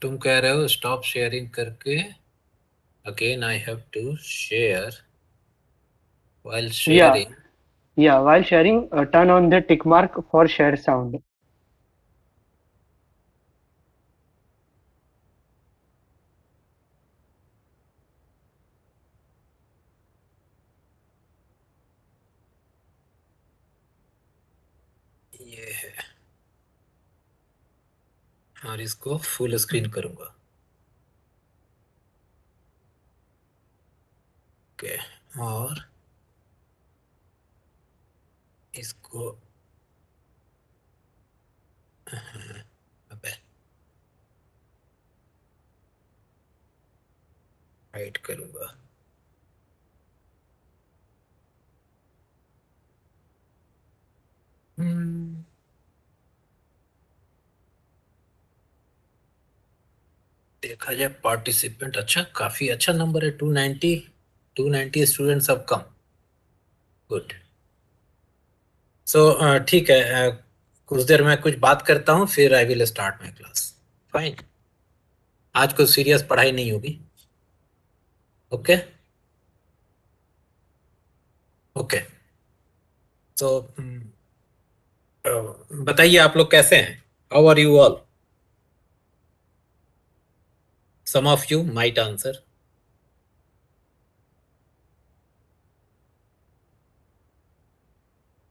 तुम कह रहे हो स्टॉप शेयरिंग करके again I have to share while Yeah, sharing. yeah. While sharing, turn on the tick mark for share sound. ये है और इसको फुल स्क्रीन करूंगा। ओके और इसको अबे हाइड करूंगा। हम्म, देखा जाए पार्टिसिपेंट अच्छा काफी अच्छा नंबर है 290। 290 स्टूडेंट्स अब कम। गुड। सो ठीक है। कुछ देर में कुछ बात करता हूँ फिर I will start my class. Fine. आज कुछ सीरियस पढ़ाई नहीं होगी। Okay okay. तो बताइए आप लोग कैसे हैं? How are you all? Some of you might answer.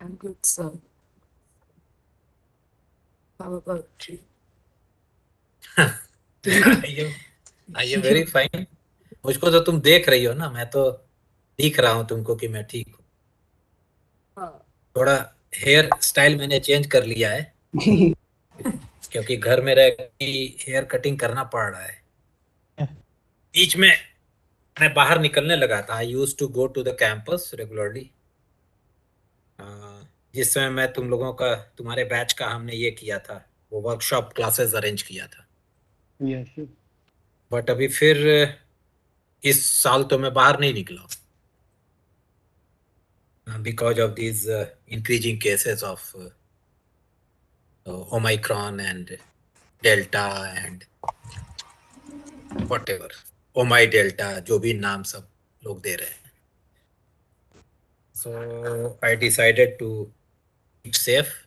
I'm good, sir. How about you? I am very fine. मुझको तो तुम देख रही हो ना, मैं तो दिख रहा हूँ तुमको कि मैं ठीक हूँ। हाँ, थोड़ा हेयर स्टाइल मैंने चेंज कर लिया है क्योंकि घर में रह के हेयर कटिंग करना पड़ रहा है। बीच में मैं बाहर निकलने लगा था। I use to go to the campus regularly. जिस समय मैं तुम लोगों का तुम्हारे बैच का हमने ये किया था, वो वर्कशॉप क्लासेस अरेंज किया था। Yes. बट अभी फिर इस साल तो मैं बाहर नहीं निकला because of these increasing cases of Omicron and Delta and whatever. Omi Delta, जो भी नाम सब लोग दे रहे हैं. So I decided to keep safe,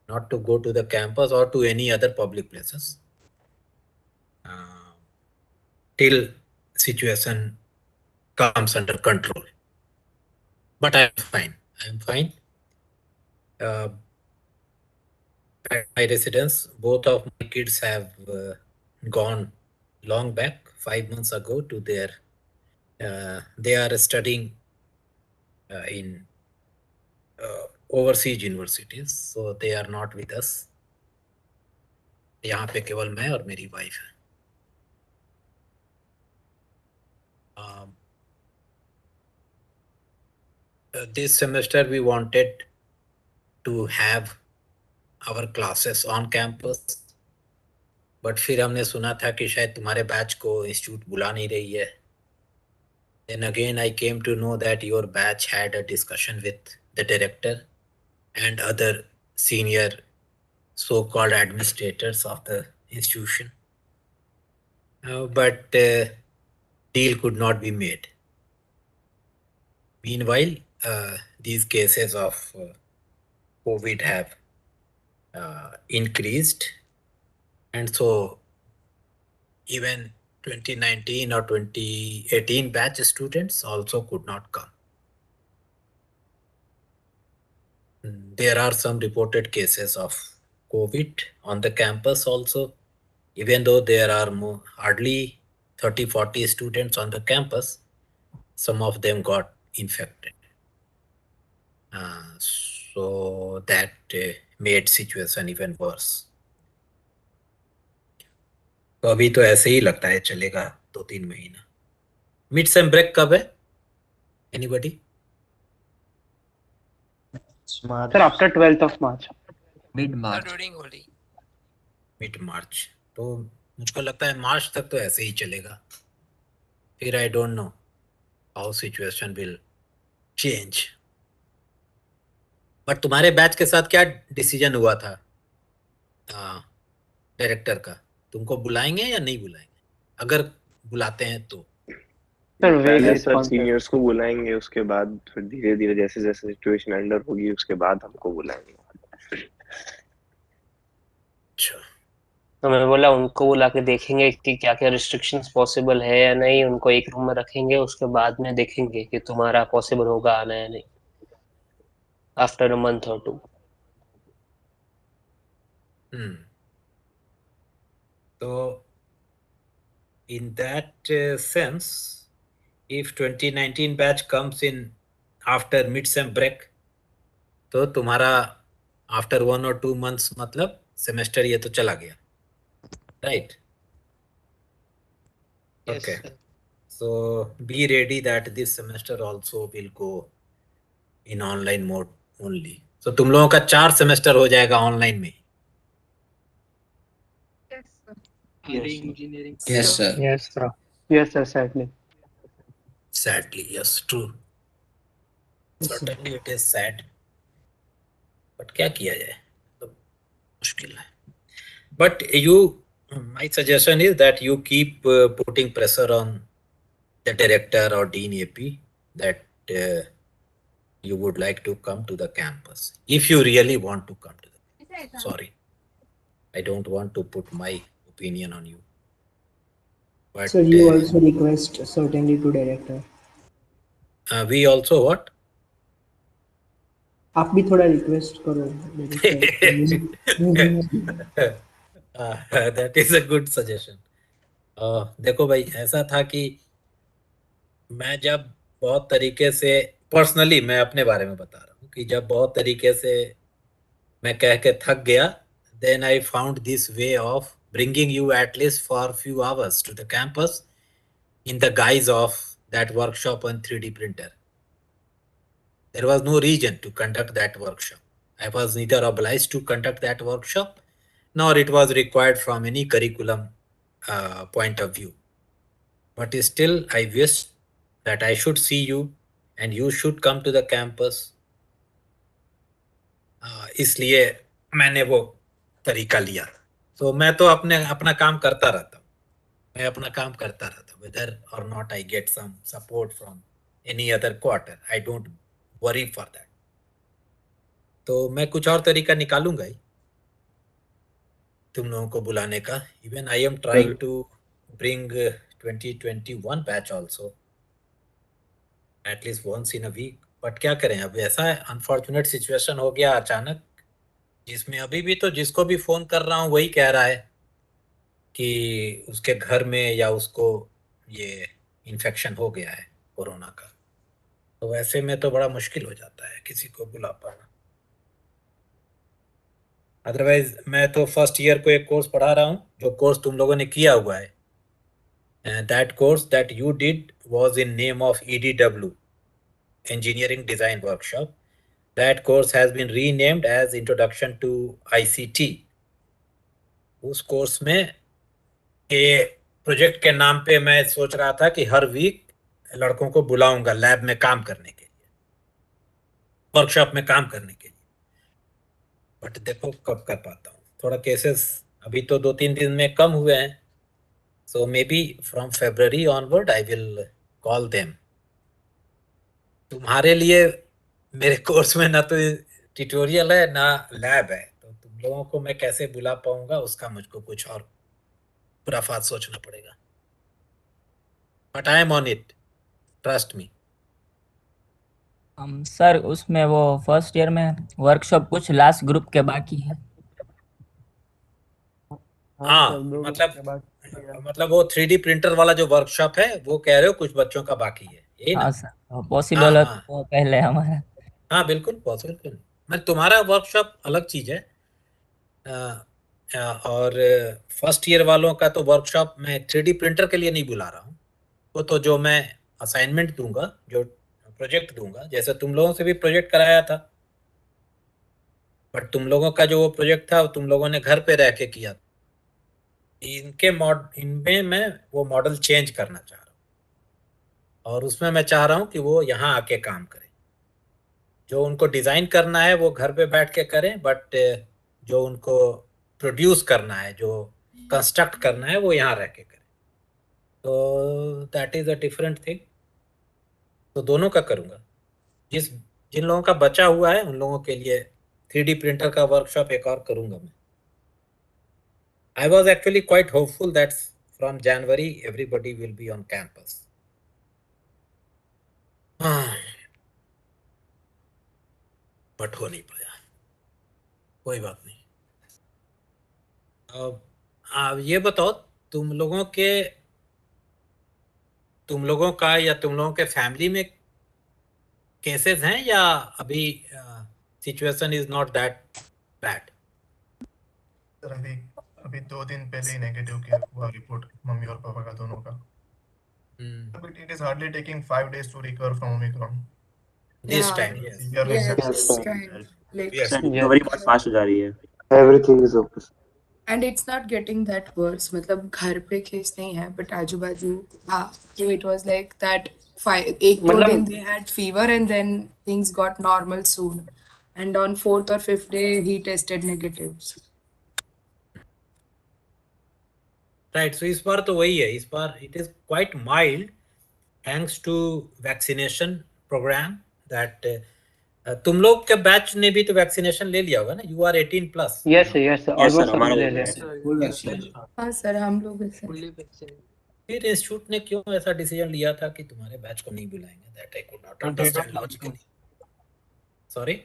not to go to the campus or to any other public places till situation comes under control. But I'm fine. I'm fine. At my residence, both of my kids have gone long back, 5 months ago, to their. They are studying in overseas universities, so they are not with us. यहाँ पे केवल मैं और मेरी wife है। This semester we wanted to have our classes on campus, but फिर हमने सुना था कि शायद तुम्हारे बैच को इंस्टीट्यूट बुला नहीं रही है। Then again I came to know that your batch had a discussion with the director and other senior so-called administrators of the institution, but deal could not be made. Meanwhile, these cases of COVID have increased, and so even 2019 or 2018 batch students also could not come. There are some reported cases of COVID on the campus also, even though there are hardly 30-40 students on the campus, some of them got infected. So that made situation even worse. तो अभी तो ऐसे ही लगता है चलेगा 2-3 महीना। Mid sem break कब है? Anybody? Sir, after 12th of March. Mid-March. Mid मार्च। तो मुझको लगता है मार्च तक तो ऐसे ही चलेगा। फिर I don't know how situation will change. But तुम्हारे बैच के साथ क्या डिसीजन हुआ था डायरेक्टर का? तुमको बुलाएंगे या नहीं बुलाएंगे? अगर बुलाते हैं तो सर वेग पहले सर रिस्पॉन्स है। सीनियर्स को बुलाएंगे, उसके बाद फिर धीरे धीरे जैसे जैसे सिचुएशन अंडर होगी उसके बाद हमको बुलाएंगे। अच्छा, तो मैं बोला उनको बुला के देखेंगे कि क्या क्या रिस्ट्रिक्शंस पॉसिबल है या नहीं, उनको एक रूम में रखेंगे, उसके बाद में देखेंगे कि तुम्हारा पॉसिबल होगा आना या नहीं, आफ्टर अ मंथ और 2। तो in that sense, if 2019 batch comes in after mid-sem break, तो तुम्हारा आफ्टर 1 or 2 months मतलब सेमेस्टर ये तो चला गया, right? Okay. So be ready that this semester also will go in online mode only. So तुम लोगों का 4 सेमेस्टर हो जाएगा ऑनलाइन में। Yes, sir. Yes sir, yes sir, sadly. Sadly, yes, true. Yes, sir. Certainly it is sad. But क्या किया जाए, तो मुश्किल है। But my suggestion is that you keep putting pressure on the director or dean AP that you would like to come to the campus if you really want to come to the. Sorry, I don't want to put my opinion on you. But Sir, you also request certainly to director. we also what? आप भी थोड़ा request करो director. That is a good suggestion. देखो भाई, ऐसा था कि मैं जब बहुत तरीके से पर्सनली, मैं अपने बारे में बता रहा हूँ कि जब बहुत तरीके से मैं कह के थक गया, then I found this way of bringing you at least for few hours to the campus in the guise of that workshop on 3D printer. There was no reason to conduct that workshop. I was neither obliged to conduct that workshop, nor it was required from any curriculum point of view. But still, I wish that I should see you and you should come to the campus. इसलिए मैंने वो तरीका लिया। तो मैं तो अपना काम करता रहता हूँ, मैं अपना काम करता रहता हूँ, whether or not I get some support from any other quarter, I don't worry for that. तो मैं कुछ और तरीका निकालूंगा ही तुम लोगों को बुलाने का। Even I am trying to bring 2021 batch also at least once in a week. But क्या करें, अब ऐसा है, अनफॉर्चुनेट सिचुएशन हो गया अचानक, जिसमें अभी भी तो जिसको भी फोन कर रहा हूँ वही कह रहा है कि उसके घर में या उसको ये इन्फेक्शन हो गया है कोरोना का। तो वैसे में तो बड़ा मुश्किल हो जाता है किसी को बुला पाना। अदरवाइज मैं तो फर्स्ट ईयर को एक कोर्स पढ़ा रहा हूँ, जो कोर्स तुम लोगों ने किया हुआ है। That course that you did was in name of EDW, Engineering Design Workshop. That course has been renamed as Introduction to ICT. उस कोर्स में ये प्रोजेक्ट के नाम पे मैं सोच रहा था कि हर वीक लड़कों को बुलाऊंगा लैब में काम करने के लिए, वर्कशॉप में काम करने के लिए। बट देखो कब कर पाता हूँ, थोड़ा केसेस अभी तो 2-3 दिन में कम हुए हैं। So maybe from February onward I will call them. तुम्हारे लिए मेरे कोर्स में ना तो ट्यूटोरियल है ना लैब है, तो तुम लोगों को मैं कैसे बुला पाऊंगा, उसका मुझको कुछ और खुराफात सोचना पड़ेगा। But I am on it, trust me. Sir उसमें वो फर्स्ट ईयर में वर्कशॉप कुछ लास्ट ग्रुप के बाकी है। हाँ, सर, 2 मतलब के बाद मतलब वो 3D प्रिंटर वाला जो वर्कशॉप है वो कह रहे हो कुछ बच्चों का बाकी है, यही हाँ ना? सर, हाँ पॉसिबल हो हाँ तो वो पहले हमारा। हाँ, बिल्कुल पॉसिबल क्यों नहीं। मैं तुम्हारा वर्कशॉप अलग चीज है, और फर्स्ट ईयर वालों का तो वर्कशॉप मैं 3D प्रिंटर के लिए नहीं बुला रहा हूँ। वो तो जो मैं असाइनमेंट दूंगा, जो प्रोजेक्ट दूंगा, जैसे तुम लोगों से भी प्रोजेक्ट कराया था, बट तुम लोगों का जो वो प्रोजेक्ट था वो तुम लोगों ने घर पे रह के किया। इनमें मैं वो मॉडल चेंज करना चाह रहा हूँ, और उसमें मैं चाह रहा हूँ कि वो यहाँ आके काम करें। जो उनको डिजाइन करना है वो घर पे बैठ के करें, बट जो उनको प्रोड्यूस करना है, जो कंस्ट्रक्ट करना है वो यहाँ रह के करें, तो that is a different thing. तो दोनों का करूँगा। जिन लोगों का बचा हुआ है उन लोगों के लिए 3D प्रिंटर का वर्कशॉप एक और करूँगा मैं। I was actually quite hopeful that from January everybody will be on campus. But हो नहीं पाया, कोई बात नहीं। अब ये बताओ, तुम लोगों का या तुम लोगों के फैमिली में केसेस हैं, या अभी situation is not that bad? Sir अभी अभी 2 दिन पहले ही नेगेटिव किया हुआ रिपोर्ट मम्मी और पापा का दोनों का। But it is hardly taking 5 days to recover from Omicron. This Yeah. Time, yes. Severe Yeah, looks this like kind. Like, Yes. Recovery बहुत फास्ट हो जा रही है। Everything is okay. and it's not getting that worse. मतलब घर पे case नहीं है, but आजू बाजू हाँ, so it was like that. एक दो मतलब- दिन they had fever and then things got normal soon. And on 4th or 5th day he tested negative. Right, so इस बार तो वही है, इस बार it is quite mild thanks to vaccination program that तुम लोग के बैच ने भी तो वैक्सीनेशन ले लिया होगा ना, you are 18 plus. Yes yes almost हमारा ले हो ले गया। Full Yes, sir. vaccine. हाँ सर, हम लोग ऐसे फिर इंस्टीट्यूट ने क्यों ऐसा डिसीजन लिया था कि तुम्हारे बैच को नहीं बुलाएंगे? That I could not understand logically. Sorry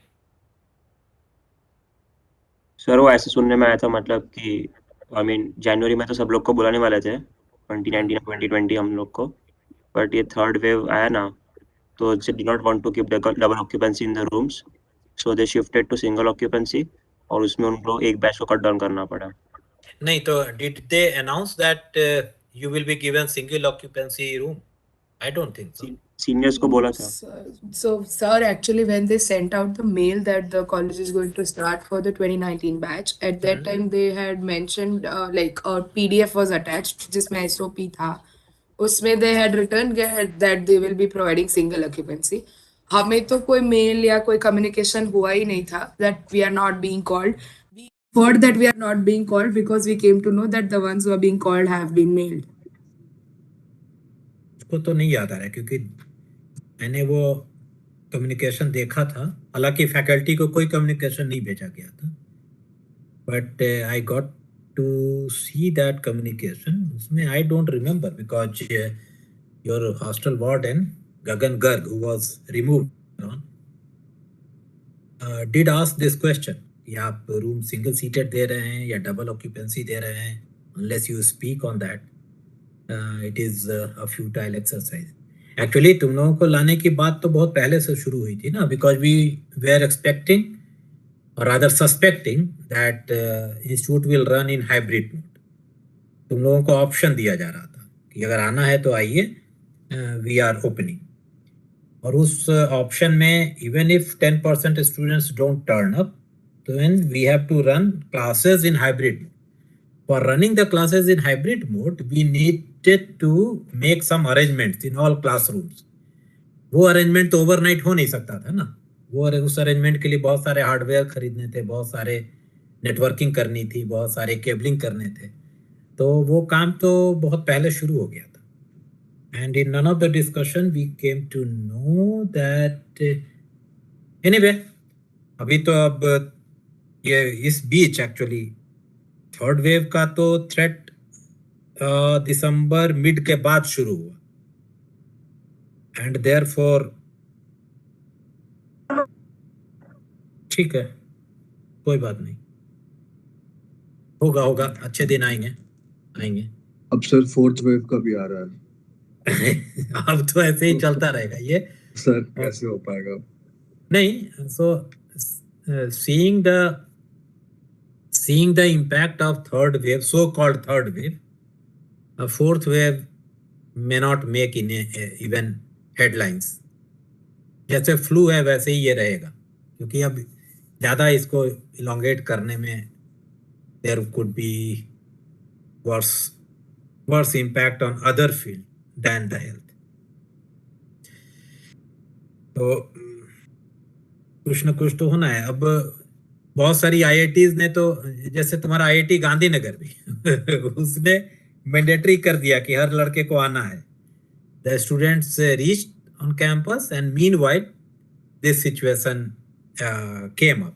sir वो ऐसे सुनने में आया था, मतलब कि आई मीन जनवरी में तो सब लोग को बुलाने वाले थे 2019 और 2020 हम लोग को, बट ये थर्ड वेव आया ना, तो they did not want to keep the double occupancy in the rooms, so they shifted to single occupancy, और उसमें उनको एक बैच को कट डाउन करना पड़ा। नहीं, तो did they announce that you will be given single occupancy room? I don't think so. Seniors को बोला था। So, sir, actually, when they sent out the mail that the college is going to start for the 2019 batch, at that time they had mentioned like a PDF was attached, जिसमें SOP था, उसमें they had written that they will be providing single occupancy. हमें तो कोई mail या कोई communication हुआ ही नहीं था that we are not being called. We heard that we are not being called because we came to know that the ones who are being called have been mailed. उसको तो नहीं याद आ रहा है, क्योंकि मैंने वो कम्युनिकेशन देखा था, हालांकि फैकल्टी को कोई कम्युनिकेशन नहीं भेजा गया था, but I got to see that communication. उसमें I don't remember because your hostel warden Gagan Garg who was removed did ask this question कि आप रूम सिंगल सीटेड दे रहे हैं या डबल ऑक्यूपेंसी दे रहे हैं। Unless you speak on that it is a futile exercise. Actually तुम लोगों को लाने की बात तो बहुत पहले से शुरू हुई थी ना, बिकॉज वी वेर एक्सपेक्टिंग और rather suspecting that institute will run in hybrid mode. तुम लोगों को ऑप्शन दिया जा रहा था कि अगर आना है तो आइए, वी आर ओपनिंग। और उस ऑप्शन में even if 10% students don't turn up, then we have to run classes in hybrid mode. For running the classes in hybrid mode, we needed to make some arrangements in all classrooms. वो arrangement तो overnight हो नहीं सकता था ना, वो उस arrangement के लिए बहुत सारे हार्डवेयर खरीदने थे, बहुत सारे नेटवर्किंग करनी थी, बहुत सारे केबलिंग करने थे, तो वो काम तो बहुत पहले शुरू हो गया था। And in none of the discussion we came to know that anyway, अभी तो अब ये इस बीच एक्चुअली थर्ड वेव का तो थ्रेट दिसंबर मिड के बाद शुरू हुआ, एंड देयरफॉर ठीक है, कोई बात नहीं, होगा अच्छे दिन आएंगे। अब सर फोर्थ वेव का भी आ रहा है। अब तो ऐसे ही चलता रहेगा ये सर, कैसे हो पाएगा? नहीं, सो seeing the impact of third wave, so called third wave, a fourth wave may not make even headlines. जैसे फ्लू है वैसे ही ये रहेगा, क्योंकि अब ज़्यादा इसको इलोंगेट करने में there could be worse impact on other field than the health. तो कुछ न कुछ तो होना है। अब बहुत सारी IITs ने तो, जैसे तुम्हारा IIT गांधीनगर भी उसने मैंडेटरी कर दिया कि हर लड़के को आना है. The students reached on campus and meanwhile this situation came up.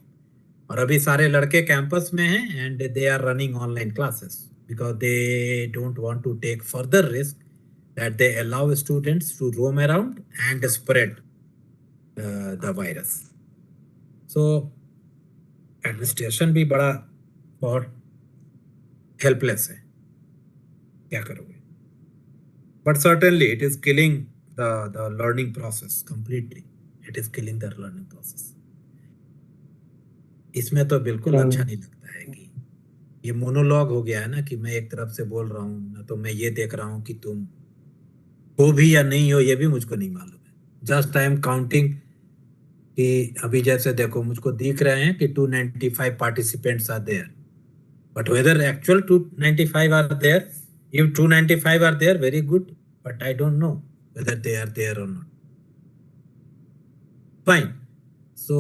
और अभी सारे लड़के कैंपस में हैं and they are running online classes because they don't want to take further risk that they allow students to roam around and spread the virus. So administration भी बड़ा बहुत helpless है, क्या करोगे? But certainly it is killing the learning process completely. It is killing the learning process. इसमें तो बिल्कुल अच्छा नहीं लगता है कि ये मोनोलॉग हो गया है ना, कि मैं एक तरफ से बोल रहा हूँ ना, तो मैं ये देख रहा हूँ कि तुम हो भी या नहीं हो, ये भी मुझको नहीं मालूम है. जस्ट आई एम काउंटिंग कि अभी जैसे देखो मुझको दिख रहे हैं कि 295 participants are there, but whether actual 295 are there, if 295 are there, very good, but I don't know whether they are there or not. Fine. So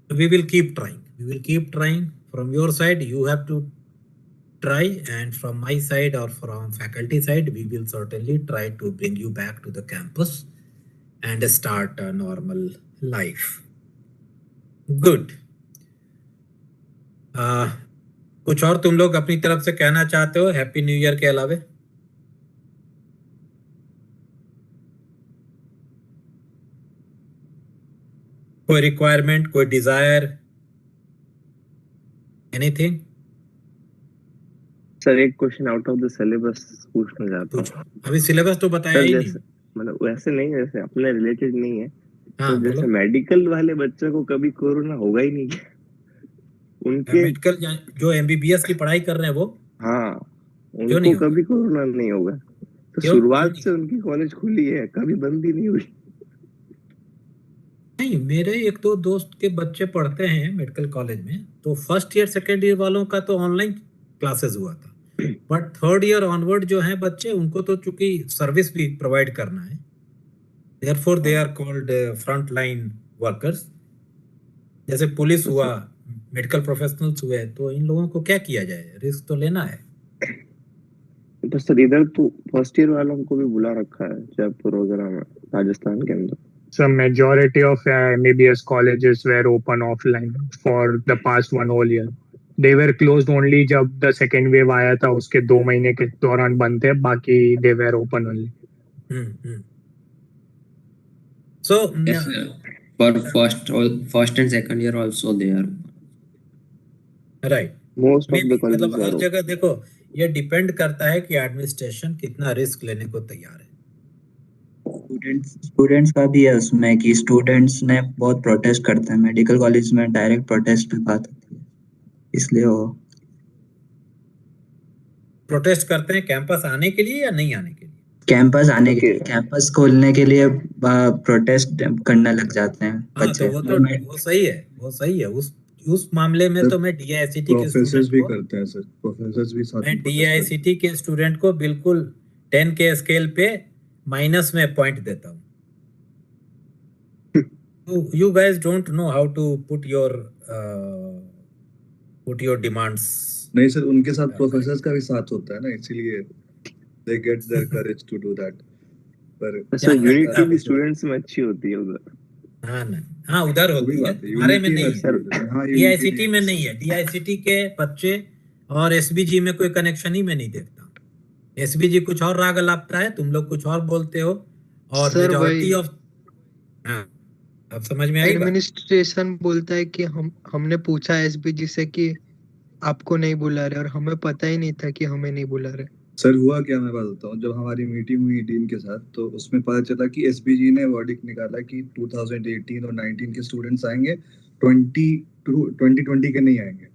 we will keep trying. We will keep trying. From your side, you have to try, and from my side or from faculty side, we will certainly try to bring you back to the campus and start a normal life. Good. कुछ और तुम लोग अपनी तरफ से कहना चाहते हो हैप्पी न्यू ईयर के अलावे? कोई रिक्वायरमेंट, कोई डिजायर, एनीथिंग? सर एक question out of the syllabus पूछना चाहता हूँ. अभी सिलेबस तो बताया ही नहीं. मतलब वैसे नहीं, वैसे अपने रिलेटेड नहीं है. हाँ, तो जैसे मेडिकल वाले बच्चों को कभी कोरोना होगा ही नहीं, उनके मेडिकल जो MBBS की पढ़ाई कर रहे हैं वो, हाँ उनको कभी कोरोना नहीं होगा. तो शुरुआत से उनकी कॉलेज खुली है, कभी बंद ही नहीं हुई. नहीं, मेरे एक दो दोस्त के बच्चे पढ़ते हैं मेडिकल कॉलेज में, तो फर्स्ट ईयर सेकेंड ईयर वालों का तो ऑनलाइन क्लासेस हुआ था, बट थर्ड ईयर ऑनवर्ड जो है बच्चे, उनको तो चूंकि सर्विस भी प्रोवाइड करना है, therefore they are called front line workers. जैसे पुलिस हुआ, मेडिकल प्रोफेशनल्स हुए, तो इन लोगों को क्या किया जाए, रिस्क तो लेना है. तो सर इधर तो फर्स्ट ईयर वालों को भी बुला रखा है जयपुर वगैरह में, राजस्थान के अंदर. So majority of MBBS colleges were open offline for the past one whole year. They were closed only जब the second wave आया था, उसके 2 महीने के दौरान बंद थे, बाकी they were open only. So yes, for first and second year also they are right. Most of the colleges मतलब हर जगह देखो, ये डिपेंड करता है कि एडमिनिस्ट्रेशन कितना रिस्क लेने को तैयार है. स्टूडेंट्स का भी है उसमें कि स्टूडेंट्स ने बहुत प्रोटेस्ट करते हैं. मेडिकल कॉलेज में डायरेक्ट प्रोटेस्ट पे बात होती है, इसलिए वो प्रोटेस्ट करते हैं कैंपस आने के लिए या नहीं आने के लिए? कैंपस आने के लिए, कैंपस खोलने के लिए प्रोटेस्ट करने लग जाते हैं बच्चे. वो सही है, वो सही है. उस मामले में तो मैं DICT के प्रोफेसर्स भी करते हैं सर, प्रोफेसर्स भी साथ में. मैं DICT के स्टूडेंट को बिल्कुल 10 के स्केल पे माइनस में पॉइंट देता हूँ. You guys don't know how to put your demands. नहीं सर, उनके साथ प्रोफेसर्स का भी साथ होता है ना, इसीलिए they get their courage to do that. पर सर यूनिटी भी स्टूडेंट्स में अच्छी होती है उधर. हाँ उधर होती है, हमारे में नहीं है. DICT में नहीं है. DICT के बच्चे और SBG में कोई कनेक्शन ही मैं नहीं देखता. SBG कुछ और राग लापता है, तुम लोग कुछ और बोलते हो, और मेजॉरिटी ऑफ अब समझ में आई. एडमिनिस्ट्रेशन बोलता है कि हमने पूछा SBG से कि आपको नहीं बुला रहे, और हमें पता ही नहीं था कि हमें नहीं बुला रहे. सर हुआ क्या, मैं बताता हूँ. जब हमारी मीटिंग हुई डीन के साथ, तो उसमें पता चला कि SBG ने वर्डिक्ट निकाला कि 2018 और 19 के स्टूडेंट्स आएंगे, 2020 के नहीं आएंगे.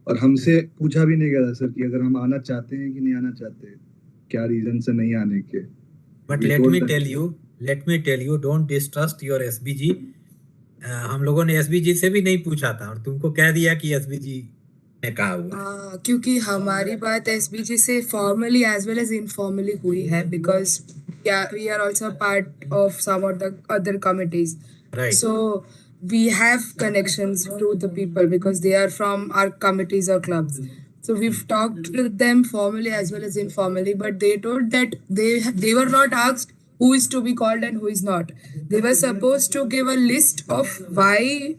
और हमसे पूछा भी नहीं गया सर कि अगर हम आना चाहते हैं कि नहीं आना चाहते, क्या रीजन से नहीं आने के. But let me tell you don't distrust your SBG. हम लोगों ने SBG से भी नहीं पूछा था और तुमको कह दिया कि SBG ने कहा हुआ. क्योंकि हमारी बात SBG से formally as well as informally हुई है, because we are also part of some of the other committees. So we have connections to the people because they are from our committees or clubs. So we've talked to them formally as well as informally, but they told that they were not asked who is to be called and who is not. They were supposed to give a list of why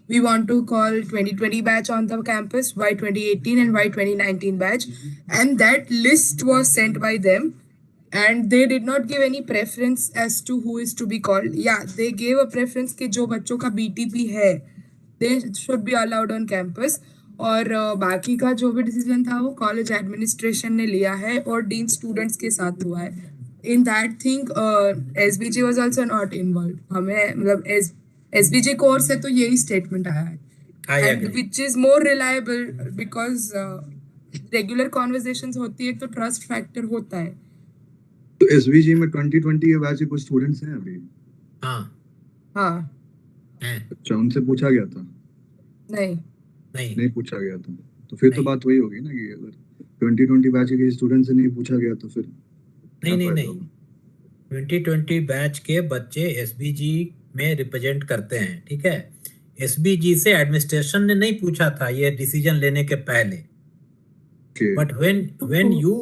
we want to call 2020 batch on the campus, why 2018 and why 2019 batch, and that list was sent by them, and they did not give any preference as to who is to be called. Yeah, they gave a preference कि जो बच्चों का BTP है they should be allowed on campus, और बाकी का जो भी डिसीजन था वो कॉलेज एडमिनिस्ट्रेशन ने लिया है और डीन स्टूडेंट्स के साथ हुआ है. In that thing SBG was also not involve. हमें मतलब SBG कोर से तो यही स्टेटमेंट आया है, and which is more reliable because regular conversations होती है तो ट्रस्ट फैक्टर होता है. तो एसवीजी में 2020 के बैच के कुछ स्टूडेंट्स हैं अभी? हाँ अच्छा, उनसे पूछा गया था? नहीं पूछा गया था. तो फिर तो बात वही होगी ना कि अगर 2020 बैच के स्टूडेंट से नहीं पूछा गया तो फिर नहीं 2020 बैच के बच्चे एसबीजी में रिप्रेजेंट करते हैं, ठीक है. एसबीजी से एडमिनिस्ट्रेशन ने नहीं पूछा था ये डिसीजन लेने के पहले. But when you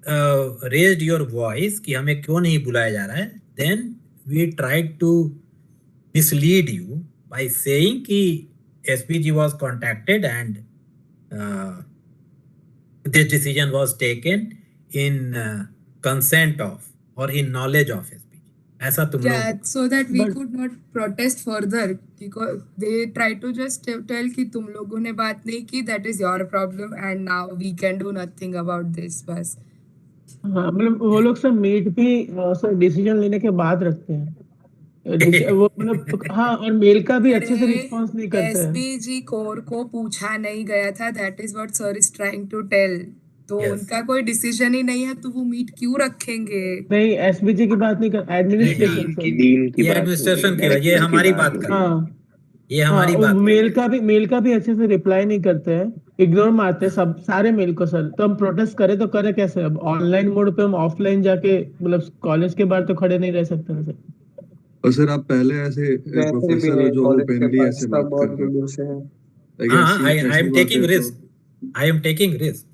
raised your voice कि हमें क्यों नहीं बुलाया जा रहा है, then we tried to mislead you by saying कि SPG was contacted and this decision was taken in consent of or in knowledge of SPG. ऐसा तुम लोग so that we could not protest further because they try to just tell कि तुम लोगों ने बात नहीं की, that is your problem and now we can do nothing about this. बस हाँ, मतलब वो लोग सब मीट भी सर डिसीजन लेने के बाद रखते हैं. वो मतलब हाँ, और मेल का भी अच्छे से रिस्पांस नहीं करते हैं. SBG कोर को पूछा नहीं गया था, that is what sir is trying to tell. तो उनका कोई डिसीजन ही नहीं है तो वो मीट क्यों रखेंगे? नहीं, एसबीजी की बात नहीं कर, एडमिनिस्ट्रेशन की एडमिनिस्ट्रेशन की ये हमारी बात कर. ये हमारी बात. मेल का भी अच्छे से रिप्लाई नहीं करते हैं, इग्नोर मारते हैं सब सारे मेल को. सर तो हम प्रोटेस्ट करें तो करें कैसे? अब ऑनलाइन मोड पे हम ऑफलाइन जाके मतलब कॉलेज के बाहर तो खड़े नहीं रह सकते हैं सर. और सर आप पहले ऐसे प्रोफेसर जो ओपनली ऐसे बात कर रहे हैं. I am taking risk. I am taking risk.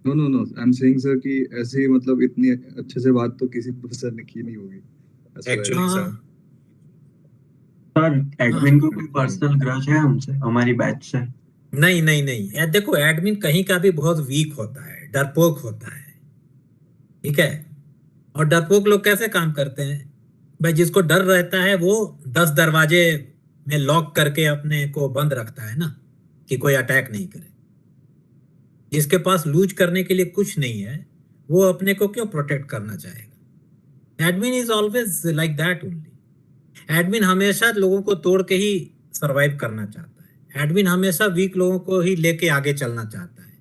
No, I'm saying sir कि ऐसे मतलब इतनी अच्छे से बात तो किसी प्रोफेसर ने की नहीं होगी. Actually sir. सर एडमिन को कोई पर्सनल ग्रज है हमसे, हमारी बैच से? नहीं. देखो एडमिन कहीं का भी बहुत वीक होता है, डरपोक होता है, ठीक है. और डरपोक लोग कैसे काम करते हैं भाई? जिसको डर रहता है वो 10 दरवाजे में लॉक करके अपने को बंद रखता है ना, कि कोई अटैक नहीं करे. जिसके पास लूज करने के लिए कुछ नहीं है वो अपने को क्यों प्रोटेक्ट करना चाहेगा? Admin is always like that only. Admin हमेशा लोगों को तोड़ के ही सरवाइव करना चाहता है. एडमिन हमेशा वीक लोगों को ही लेके आगे चलना चाहता है.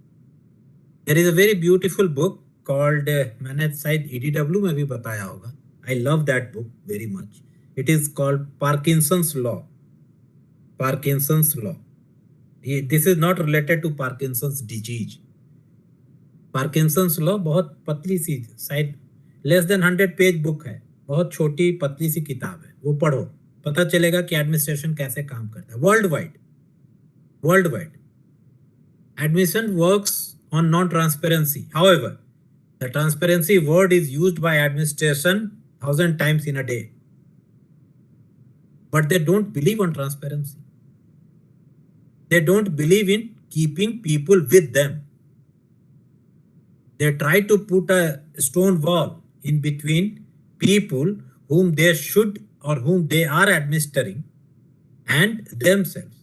There is a very beautiful book called, मैंने शायद EDW में भी बताया होगा. I love that book very much. It is called Parkinson's Law. Parkinson's Law. This is not related to Parkinson's disease. Parkinson's Law बहुत पतली सी, शायद less than 100 पेज बुक है, बहुत छोटी पतली सी किताब है. वो पढ़ो, पता चलेगा कि एडमिनिस्ट्रेशन कैसे काम करता है. World wide admission works on non-transparency. However, the transparency word is used by administration 1,000 times in a day. But they don't believe on transparency. They don't believe in keeping people with them. They try to put a stone wall in between people whom they should or whom they are administering and themselves.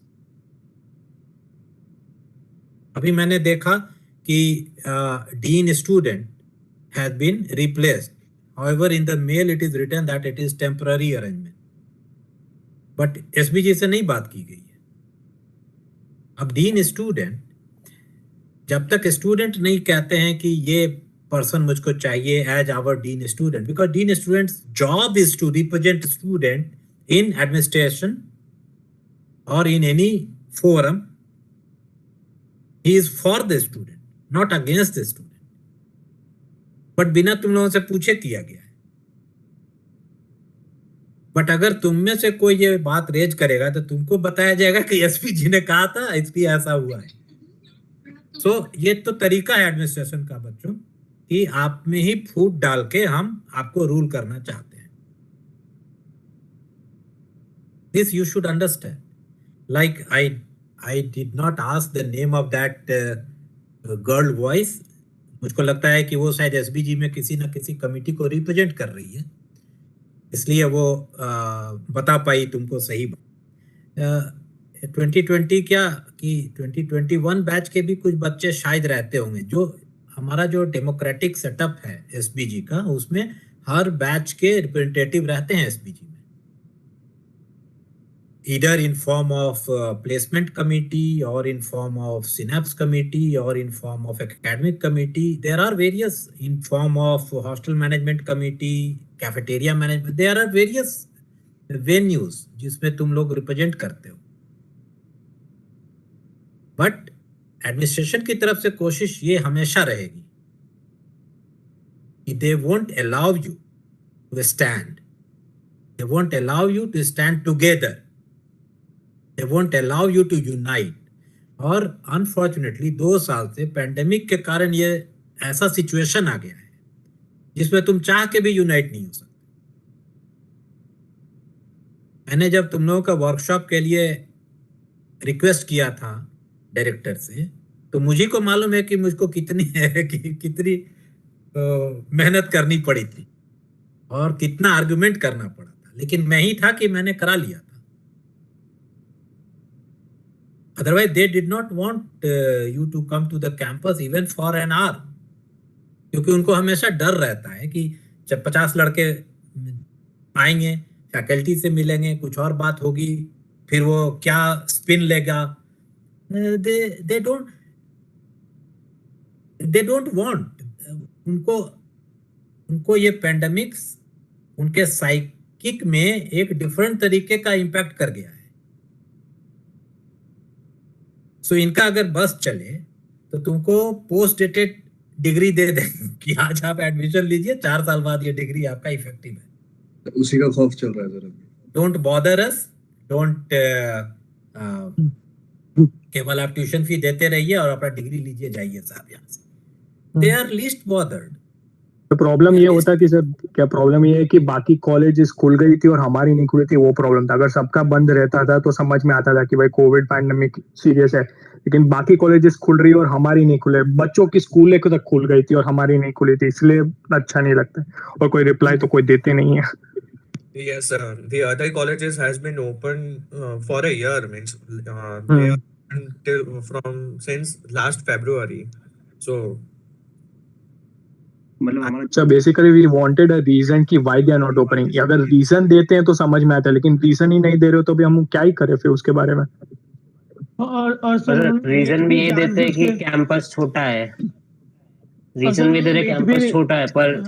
अभी मैंने देखा कि dean student has been replaced. However, in the mail it is written that it is temporary arrangement. But SBG से नहीं बात की गई है. अब dean student, जब तक student नहीं कहते हैं कि ये person मुझको चाहिए as our dean student, because dean student's job is to represent student in administration or in any forum. He is for the student, not against the student. But बिना तुम लोगों से पूछे किया गया है. बट अगर तुम में से कोई ये बात रेज करेगा तो तुमको बताया जाएगा कि एसपी जी ने कहा था इसलिए ऐसा हुआ है। सो ये तो तरीका है एडमिनिस्ट्रेशन का बच्चों कि आप में ही फूट डाल के हम आपको रूल करना चाहते हैं। This you should understand. Like I did not ask the name of that girl voice. मुझको लगता है कि वो शायद एसबीजी में किसी ना किसी कमिटी को रिप्रेजेंट कर रही है, इसलिए वो बता पाई तुमको सही। 2020 क्या कि 2021 बैच के भी कुछ बच्चे शायद रहते होंगे। जो हमारा जो डेमोक्रेटिक सेटअप है एसबीजी का, उसमें हर बैच के रिप्रेजेंटेटिव रहते हैं एसबीजी में, either in form of placement committee or in form of synapse committee or in form of academic committee. There are various in form of hostel management committee, cafeteria management. There are various venues जिसमें तुम लोग represent करते हो। But administration की तरफ से कोशिश ये हमेशा रहेगी कि they won't allow you to stand. They won't allow you to stand together. They won't allow you to unite. और अनफॉर्चुनेटली 2 साल से पैंडेमिक के कारण ये ऐसा सिचुएशन आ गया है जिसमें तुम चाह के भी यूनाइट नहीं हो सकते। मैंने जब तुम लोगों का वर्कशॉप के लिए रिक्वेस्ट किया था डायरेक्टर से, तो मुझे को मालूम है कि मुझको कितनी मेहनत करनी पड़ी थी और कितना आर्गुमेंट करना पड़ा था, लेकिन मैं ही था कि मैंने करा लिया था। Otherwise, they did not want you to come to the campus even for an hour, क्योंकि उनको हमेशा डर रहता है कि जब 50 लड़के आएंगे, फैकल्टी से मिलेंगे, कुछ और बात होगी, फिर वो क्या स्पिन लेगा। they don't want, उनको ये पेंडेमिक्स उनके साइकिक में एक डिफरेंट तरीके का इम्पैक्ट कर गया है। सो इनका अगर बस चले तो तुमको पोस्ट डेटेड डिग्री दे दें कि आज आप एडमिशन लीजिए, 4 साल बाद ये डिग्री आपका इफेक्टिव है। उसी का खौफ चल रहा है जरा। डोंट बॉदर अस, डोंट केवल आप ट्यूशन फी देते रहिए और अपना डिग्री लीजिए, जाइए साहब यहाँ से। They are least bothered. तो प्रॉब्लम ये होता कि सर, क्या प्रॉब्लम ये है कि बाकी कॉलेजेस खुल गई थी और हमारी नहीं खुली थी, वो प्रॉब्लम था। अगर सबका बंद रहता था तो समझ में आता था कि भाई कोविड पैंडेमिक सीरियस है, लेकिन बाकी कॉलेजेस खुल रही और हमारी नहीं खुले। बच्चों की स्कूलें तक खुल गई थी और हमारी नहीं खुली थी, इसलिए अच्छा नहीं लगता। और कोई रिप्लाई तो कोई देते नहीं है। Yes, sir. The other colleges has been open for a year, means they are until from since last February. So मतलब हमारा अच्छा, basically we wanted a reason कि why they are not opening. अगर रीजन देते हैं तो समझ में आता है, लेकिन रीजन ही नहीं दे रहे हो तो भी हम क्या ही करें फिर उसके बारे में। और सर रीजन भी ये देते हैं कि कैंपस छोटा है, रीजन भी दे रहे कैंपस छोटा है, पर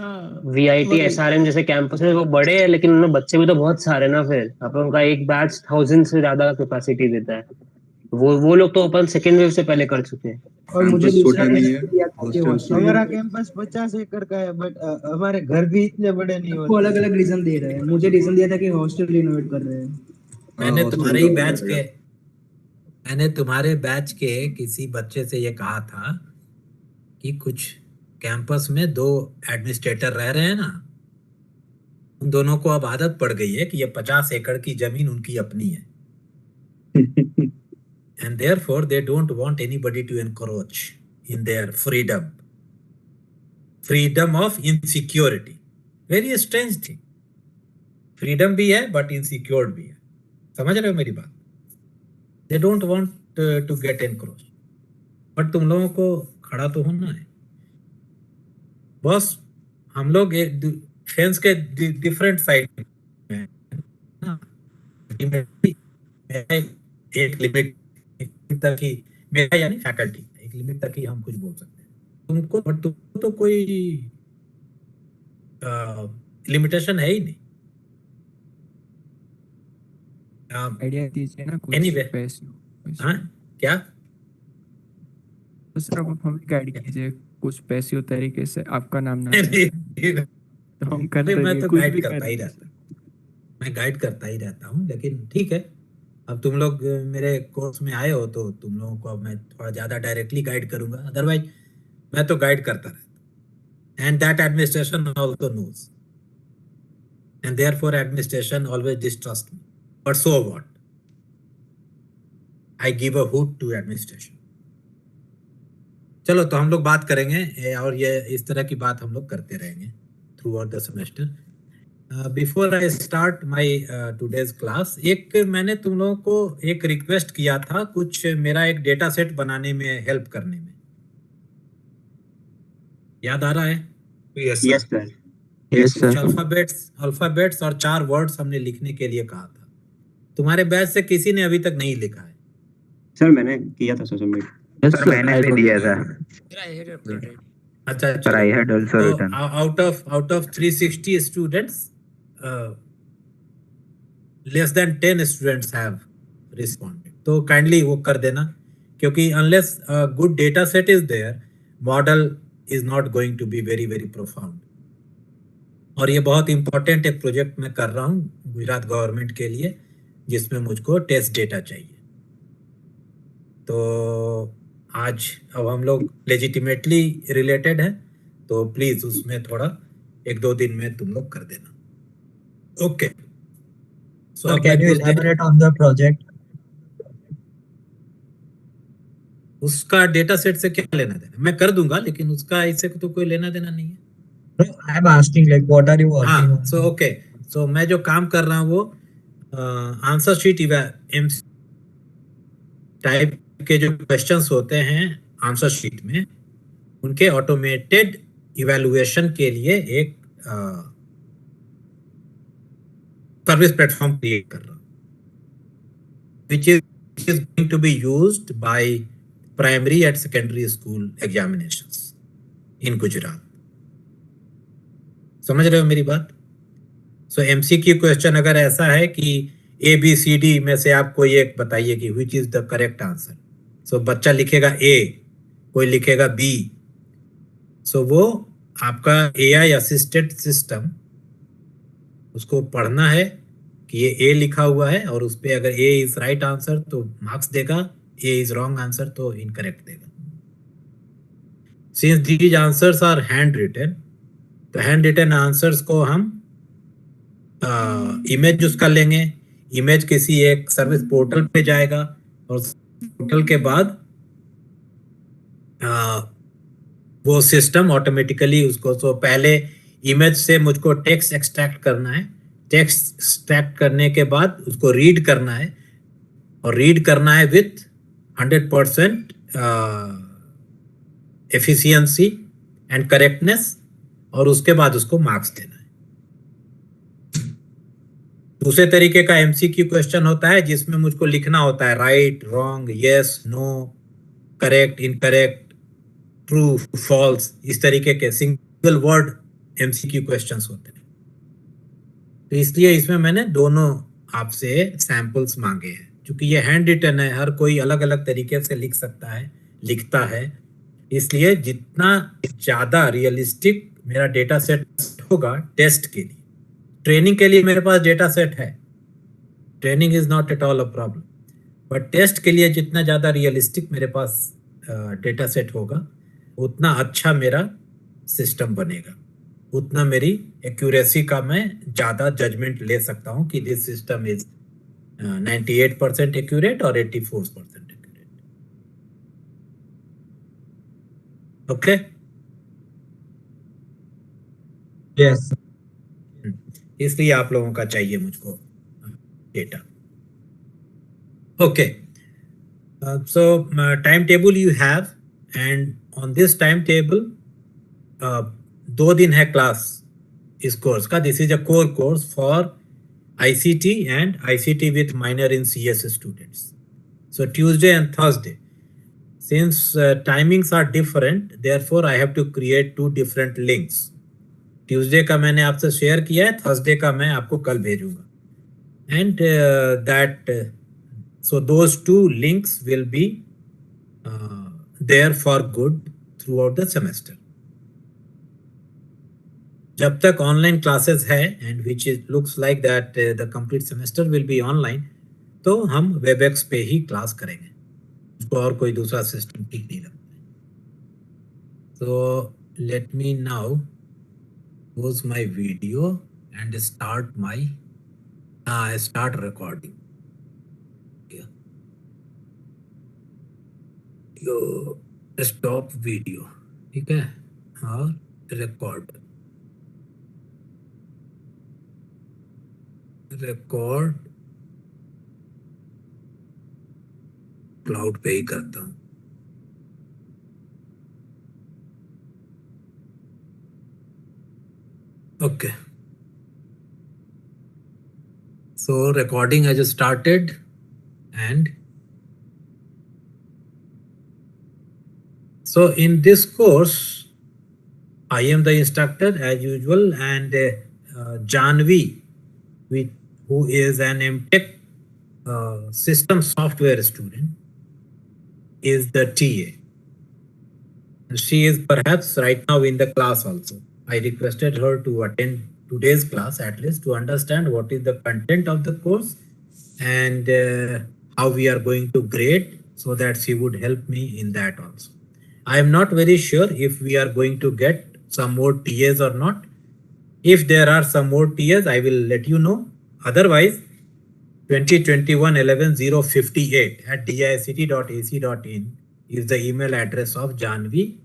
वीआईटी एसआरएम जैसे कैंपस है वो बड़े हैं, लेकिन उनमें बच्चे भी तो बहुत सारे ना। फिर अब उनका एक बैच 1000 से ज्यादा कैपेसिटी देता है। वो लोग तो ओपन सेकेंड वेव से पहले कर चुके हैं। और मुझे छोटा नहीं है, हमारा कैंपस 50 एकड़ का है, बट हमारे घर भी इतने बड़े नहीं होते। वो अलग अलग रीजन दे रहे हैं। मुझे रीजन दिया था कि हॉस्टल रिनोवेट कर रहे हैं। मैंने तुम्हारे बैच के किसी बच्चे से ये कहा था कि कुछ कैंपस में 2 एडमिनिस्ट्रेटर रह रहे हैं ना, उन दोनों को अब आदत पड़ गई है कि ये 50 एकड़ की जमीन उनकी अपनी है। And therefore they don't want anybody to encroach in their freedom of insecurity. Very strange thing. Freedom भी है but insecure भी है। समझ रहे हो मेरी बात? They don't want to get encroached. but तुम लोगों को खड़ा तो होना है। बस हम लोग एक फेंस के डिफरेंट साइड में एक लिमिट तक ही, मेरा यानी फैकल्टी एक लिमिट तक ही हम कुछ बोल सकते हैं। तुमको बट तुमको तो कोई लिमिटेशन है ही नहीं। आइडिया दीजिए ना कुछ Anyway, पैसे। हाँ क्या? तो सर आप हमें गाइड कीजिए कुछ पैसिव तरीके से, आपका नाम ना ले तो हम कर मैं देंगे, तो कुछ गाइड भी करता ही कर रहता। मैं गाइड करता ही रहता हूँ, लेकिन ठीक है, अब तुम लोग मेरे कोर्स में आए हो तो तुम लोगों को अब मैं थोड़ा ज़्यादा डायरेक्टली गाइड करूँगा, अदरवाइज मैं तो गाइड करता रहता। And that administration also knows, and therefore administration always distrust me, but so what, I give a hoot to administration. चलो, तो हम लोग बात करेंगे और ये इस तरह की बात हम लोग करते रहेंगे through out the semester. Before I start my today's class, एक मैंने तुम लोगों को एक रिक्वेस्ट किया था कुछ मेरा एक डेटा सेट बनाने में हेल्प करने में, याद आ रहा है? Yes yes sir. Sir. Yes कुछ सर। अल्फाबेट्स और 4 वर्ड्स हमने लिखने के लिए कहा था। तुम्हारे बैच से किसी ने अभी तक नहीं लिखा है? सर मैंने किया था sir submit. Yes sir sir, मैंने आई भी डोंट दिया नो। था। अच्छा, सर आई चलो, हैड आल्सो तो written. Out of 360 students, less than 10 students have responded, तो काइंडली वो कर देना, क्योंकि unless good data set is there, model is not going to be very very profound. और ये बहुत इंपॉर्टेंट एक प्रोजेक्ट मैं कर रहा हूँ गुजरात गवर्नमेंट के लिए, जिसमें मुझको टेस्ट डेटा चाहिए। तो आज अब हम लोग लेजिटिमेटली रिलेटेड है, तो प्लीज उसमें थोड़ा 1-2 दिन में तुम लोग कर देना। ओके, सो Sir, अब can मैं you कुछ देर elaborate on the project? उसका डेटा सेट से क्या लेना देना, मैं कर दूंगा, लेकिन उसका इससे तो कोई लेना देना नहीं है। No, I'm asking like what are you working हाँ, on? सो ओके, सो मैं जो काम कर रहा हूँ वो आंसर शीट टाइप के जो क्वेश्चंस होते हैं आंसर शीट में, उनके ऑटोमेटेड इवैल्यूएशन के लिए एक सर्विस प्लेटफॉर्म क्रिएट कर रहा हूँ, which is going to be used by primary and secondary school examinations in Gujarat. समझ रहे हो मेरी बात? सो एमसीक्यू क्वेश्चन अगर ऐसा है कि ABCD में से आप कोई एक बताइए कि which is the correct answer, सो बच्चा लिखेगा A, कोई लिखेगा B, सो वो आपका AI असिस्टेड सिस्टम उसको पढ़ना है कि ये A लिखा हुआ है, और उस पे अगर A इज राइट आंसर तो मार्क्स देगा, A इज रॉन्ग आंसर तो इनकरेक्ट देगा। Since these answers are hand written, तो हैंड रिटन आंसर्स को हम इमेज उसका लेंगे, इमेज किसी एक सर्विस पोर्टल पे जाएगा, और पोर्टल के बाद वो सिस्टम ऑटोमेटिकली उसको, तो पहले इमेज से मुझको टेक्स्ट एक्सट्रैक्ट करना है, टेक्स्ट एक्सट्रैक्ट करने के बाद उसको रीड करना है, और रीड करना है विथ 100% एफिशिएंसी एंड करेक्टनेस, और उसके बाद उसको मार्क्स देना है। दूसरे तरीके का एमसीक्यू क्वेश्चन होता है जिसमें मुझको लिखना होता है right, wrong, yes, no, correct, incorrect, true, false, इस तरीके के सिंगल वर्ड एमसीक्यू क्वेश्चंस होते हैं। तो इसलिए इसमें मैंने दोनों आपसे सैंपल्स मांगे हैं, क्योंकि ये हैंड रिटन है, हर कोई अलग अलग तरीके से लिख सकता है, लिखता है, इसलिए जितना ज्यादा रियलिस्टिक मेरा डेटा सेट होगा टेस्ट के लिए, ट्रेनिंग के लिए मेरे पास डेटा सेट है, training is not at all a problem, but test के लिए जितना ज्यादा रियलिस्टिक मेरे पास डेटा सेट होगा, उतना अच्छा मेरा सिस्टम बनेगा, उतना मेरी एक्यूरेसी का मैं ज्यादा जजमेंट ले सकता हूं कि दिस सिस्टम इज 98% एक्यूरेट और 84% एक्यूरेट। Okay, Yes. इसलिए आप लोगों का चाहिए मुझको data. Okay, so time table you have, and on this time table 2 दिन है क्लास इस कोर्स का। This is a core course for ICT and ICT with minor in CS students. So Tuesday and Thursday, since timings are different, therefore I have to create 2 different links. Tuesday का मैंने आपसे share किया है, Thursday का मैं आपको कल भेजूंगा, and so those 2 links will be there for good throughout the semester. जब तक ऑनलाइन क्लासेस है and which looks like that the complete semester will be online, तो हम वेबएक्स पे ही क्लास करेंगे, उसको और कोई दूसरा सिस्टम ठीक नहीं लगता। So let me now pause my video and start my start recording. Yo stop video, ठीक है, और रिकॉर्ड क्लाउड पे ही करता हूँ। Okay. So recording has started and so in this course, I am the instructor as usual, and Janvi, who is an MTech system software student, is the TA. She is perhaps right now in the class also. I requested her to attend today's class at least to understand what is the content of the course and how we are going to grade, so that she would help me in that also. I am not very sure if we are going to get some more TAs or not. If there are some more TAs, I will let you know. Otherwise, 2021-11-058 at dict.ac.in is the email address of Janvi,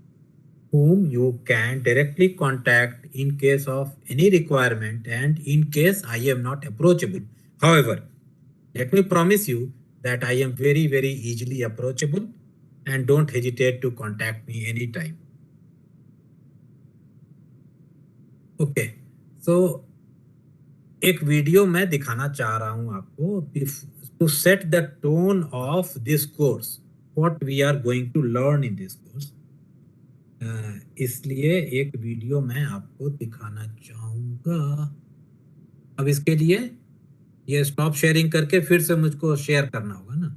whom you can directly contact in case of any requirement and in case I am not approachable. However, let me promise you that I am very, very easily approachable, and don't hesitate to contact me anytime. Okay, so एक video मैं दिखाना चाह रहा हूं आपको to set the tone of this course, what we are going to learn in this course. इसलिए एक video मैं आपको दिखाना चाहूंगा। अब इसके लिए ये स्टॉप शेयरिंग करके फिर से मुझको शेयर करना होगा ना,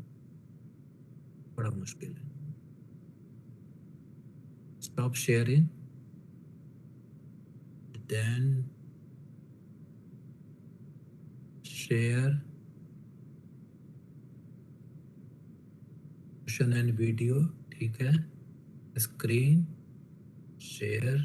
बड़ा मुश्किल है। Stop sharing, then share motion and video, ठीक है, screen share,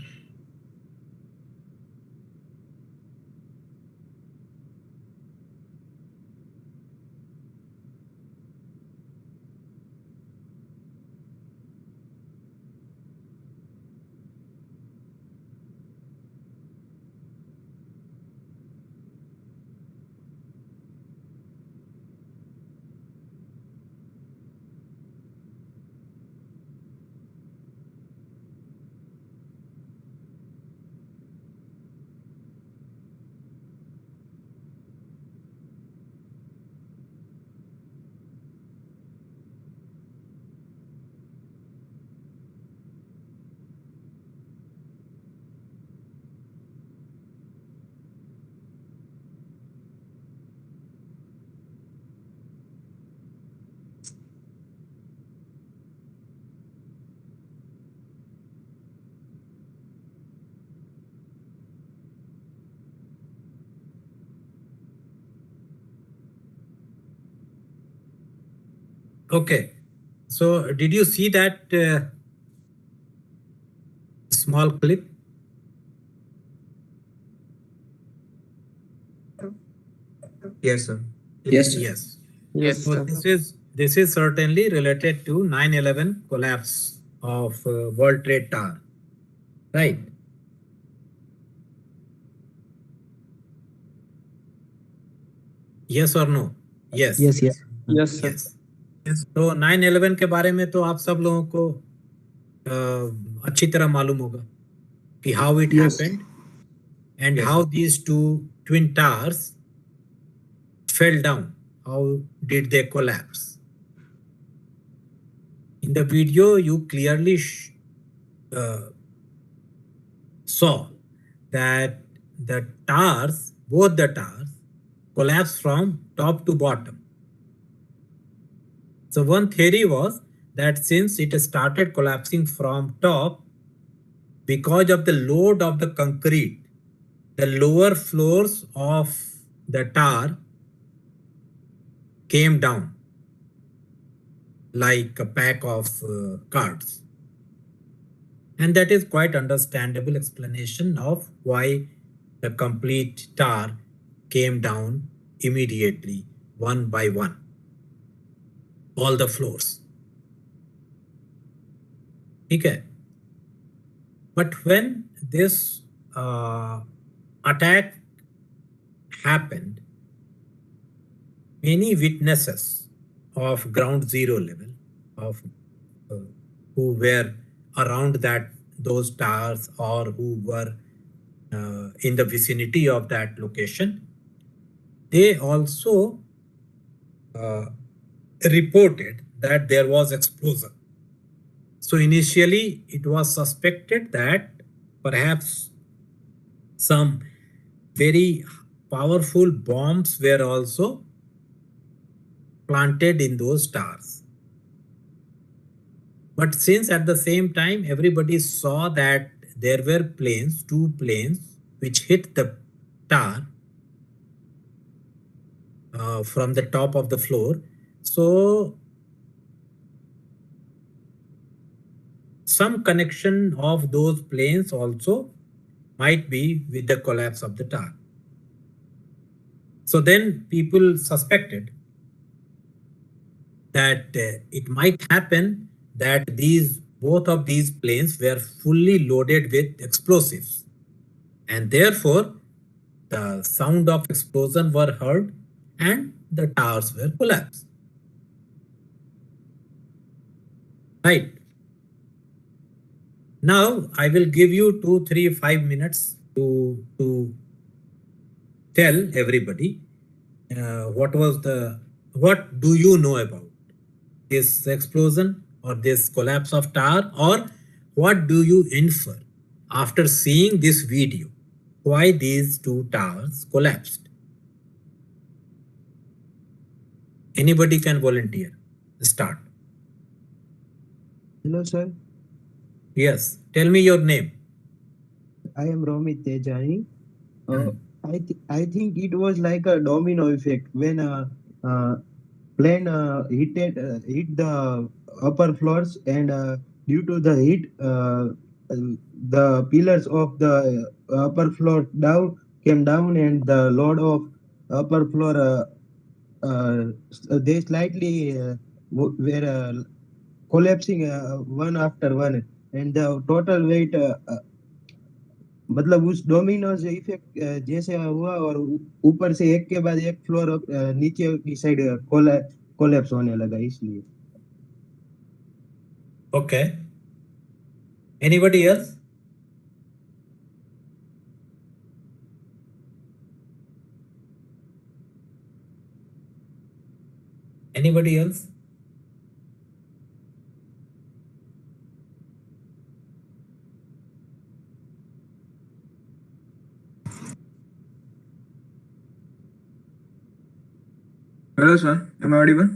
okay. So did you see that small clip? Yes, sir. Yes, sir. Yes. Yes, So sir. this is certainly related to 9/11 collapse of World Trade Tower, right? Yes or no? Yes. Yes, yes. Yes, sir. Yes. तो 9/11 के बारे में तो आप सब लोगों को अच्छी तरह मालूम होगा कि how it Yes. happened and Yes, how sir. these two twin towers fell down. How did they collapse? In the video, you clearly saw that the towers, both the towers, collapsed from top to bottom. So one theory was that since it started collapsing from top because of the load of the concrete the lower floors of the tower came down like a pack of cards. And that is quite understandable explanation of why the complete tower came down immediately, one by one, all the floors. Okay. But when this attack happened, many witnesses of ground zero level of who were around those towers or who were in the vicinity of that location, they also reported that there was explosion. So initially it was suspected that perhaps some very powerful bombs were also planted in those towers. But since at the same time everybody saw that there were planes, 2 planes, which hit the tower from the top of the floor, so some connection of those planes also might be with the collapse of the tower. So then people suspected that it might happen that both of these planes were fully loaded with explosives, and therefore the sound of explosion were heard and the towers were collapsed. Right. Now I will give you 2, 3, 5 minutes to tell everybody what do you know about this explosion or this collapse of tower, or what do you infer after seeing this video why these 2 towers collapsed? Anybody can volunteer. Start. Hello, sir. Yes. Tell me your name. I am Romit Tejani. I think it was like a domino effect when plane hit the upper floors, and due to the heat, the pillars of the upper floor came down, and the load of upper floor they slightly were collapsing one after one, and the total weight मतलब उस Domino's effect जैसे हुआ, और ऊपर से एक के बाद एक फ्लोर नीचे की साइड कोलैप्स होने लगा इसलिए. Okay. Anybody else? Anybody else? Hello, sir. Am I audible?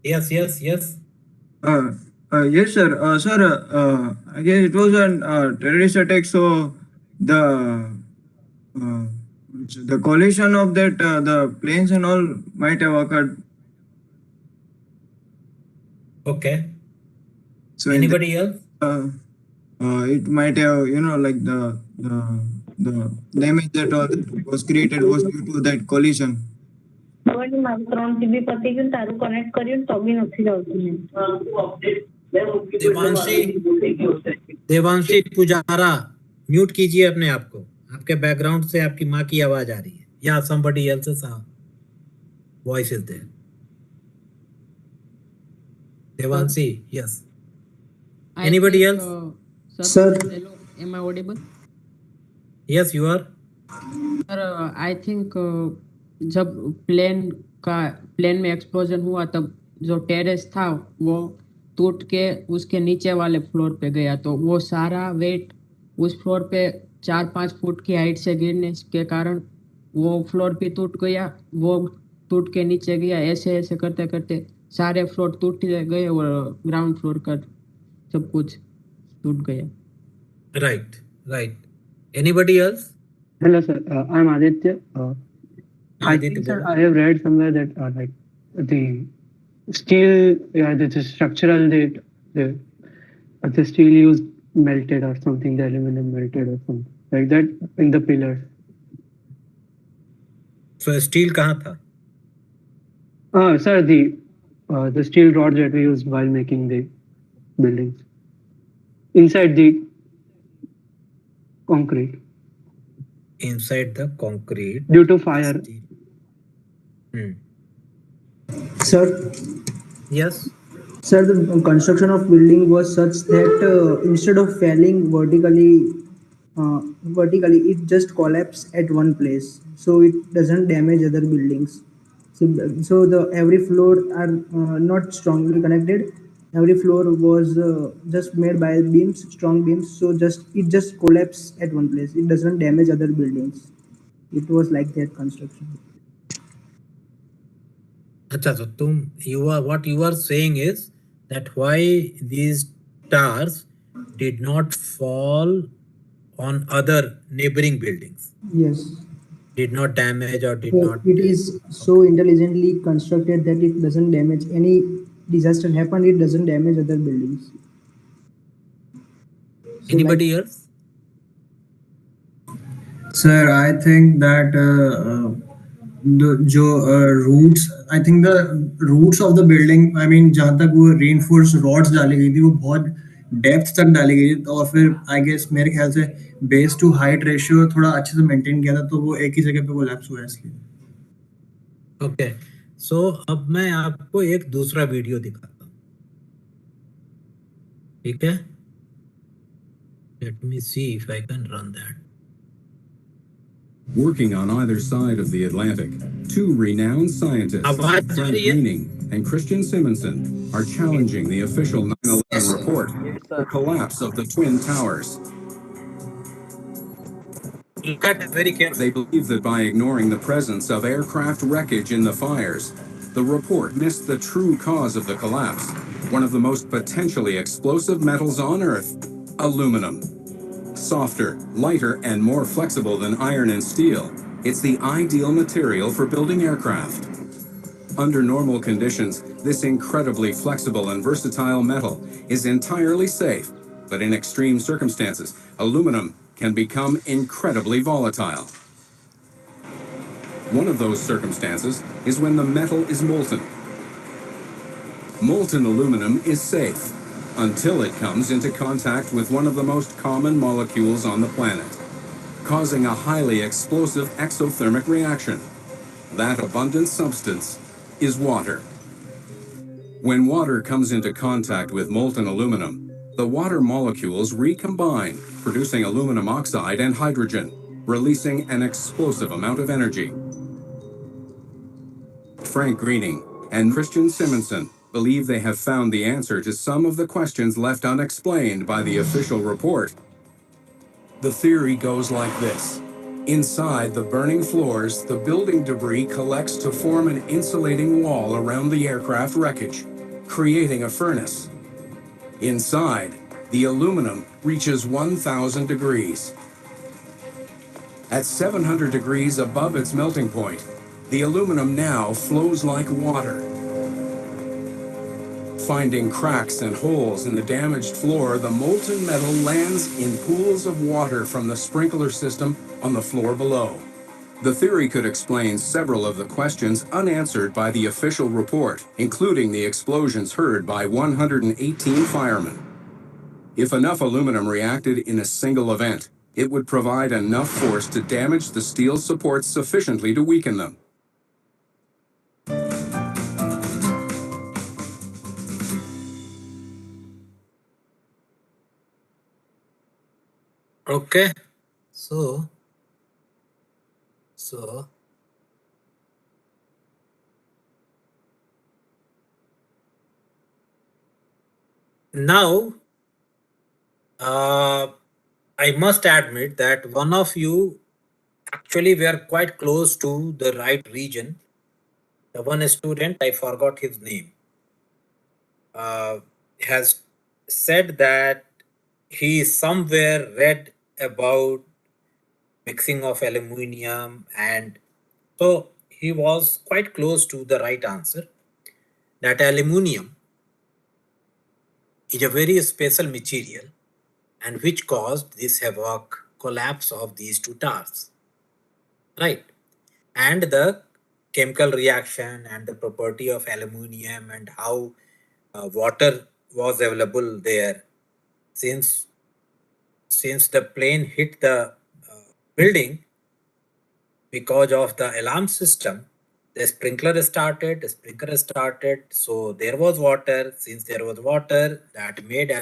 Yes. Yes, sir. Sir, I guess it was a terrorist attack. So the collision of that the planes and all might have occurred. Okay. So anybody else? It might have, like the damage that was created was due to that collision. Devanshi Pujara, mute कीजिए अपने आप को. आपके background से आपकी माँ की आवाज आ रही है, या somebody else's voice is there. Devanshi, yes. Anybody else? Sir, hello, am I audible? Yes, you are. Sir, I think जब प्लेन में एक्सप्लोजन हुआ तब जो टेरेस था वो टूट के उसके नीचे वाले फ्लोर पे गया, तो वो सारा वेट उस फ्लोर पे 4-5 फुट की हाइट से गिरने के कारण वो फ्लोर भी टूट गया, वो टूट के नीचे गया. ऐसे ऐसे करते करते सारे फ्लोर टूट गए और ग्राउंड फ्लोर का सब कुछ टूट गया. Right. Anybody else? Hello, sir. I'm Aditya. I Aditya, think, sir, बोलो. I have read somewhere that like the steel, yeah, the structural, the steel used melted or something, the aluminum melted or something like that in the pillars. So steel कहाँ था? Sir, the steel rods that we used while making the buildings inside the concrete Inside the concrete. due to fire. Sir, Yes. sir, the construction of building was such that instead of falling vertically, it just collapsed at one place, so it doesn't damage other buildings. So the every floor are not strongly connected. Every floor was just made by beams, strong beams. So it just collapsed at one place. It doesn't damage other buildings. It was like that construction. अच्छा, so what you are saying is that why these stars did not fall on other neighboring buildings, Yes. did not damage or did So not. it is so intelligently constructed that it doesn't damage any disaster happen. It doesn't damage other buildings. So Anybody else? Sir, I think that roots, I think the roots of the building, I mean, जहाँ तक वो reinforced rods डाली गई थी वो बहुत depth तक डाली गई थी, और फिर आई गेस मेरे ख्याल से बेस टू हाइट रेशियो थोड़ा अच्छे से मेंटेन किया था, तो वो एक ही जगह पे कोलैप्स हुआ है इसलिए. ओके, सो अब मैं आपको एक दूसरा वीडियो दिखाता हूँ, ठीक है? Let me see if I can run that. Working on either side of the Atlantic, two renowned scientists, Frank Greening and Christian Simonson, are challenging the official 9/11 report, the collapse of the Twin Towers. Look at it very carefully. They believe that by ignoring the presence of aircraft wreckage in the fires, the report missed the true cause of the collapse, one of the most potentially explosive metals on Earth, aluminum. Softer, lighter, and more flexible than iron and steel, it's the ideal material for building aircraft. Under normal conditions, this incredibly flexible and versatile metal is entirely safe, but in extreme circumstances, aluminum can become incredibly volatile. One of those circumstances is when the metal is molten. Molten aluminum is safe until it comes into contact with one of the most common molecules on the planet, causing a highly explosive exothermic reaction. That abundant substance is water. When water comes into contact with molten aluminum, the water molecules recombine, producing aluminum oxide and hydrogen, releasing an explosive amount of energy. Frank Greening and Christian Simonson believe they have found the answer to some of the questions left unexplained by the official report. The theory goes like this. Inside the burning floors, the building debris collects to form an insulating wall around the aircraft wreckage, creating a furnace. Inside, the aluminum reaches 1,000 degrees. At 700 degrees above its melting point, the aluminum now flows like water. Finding cracks and holes in the damaged floor, the molten metal lands in pools of water from the sprinkler system on the floor below. The theory could explain several of the questions unanswered by the official report, including the explosions heard by 118 firemen. If enough aluminum reacted in a single event, it would provide enough force to damage the steel supports sufficiently to weaken them. Okay, so now I must admit that one of you actually were quite close to the right region. The one student, I forgot his name, has said that he somewhere read about mixing of aluminium, and so he was quite close to the right answer, that aluminium is a very special material and which caused this havoc collapse of these two towers, right? And the chemical reaction and the property of aluminium and how water was available there, since the plane hit the building, because of the alarm system, the sprinkler started, so there was water. Since there was water, that made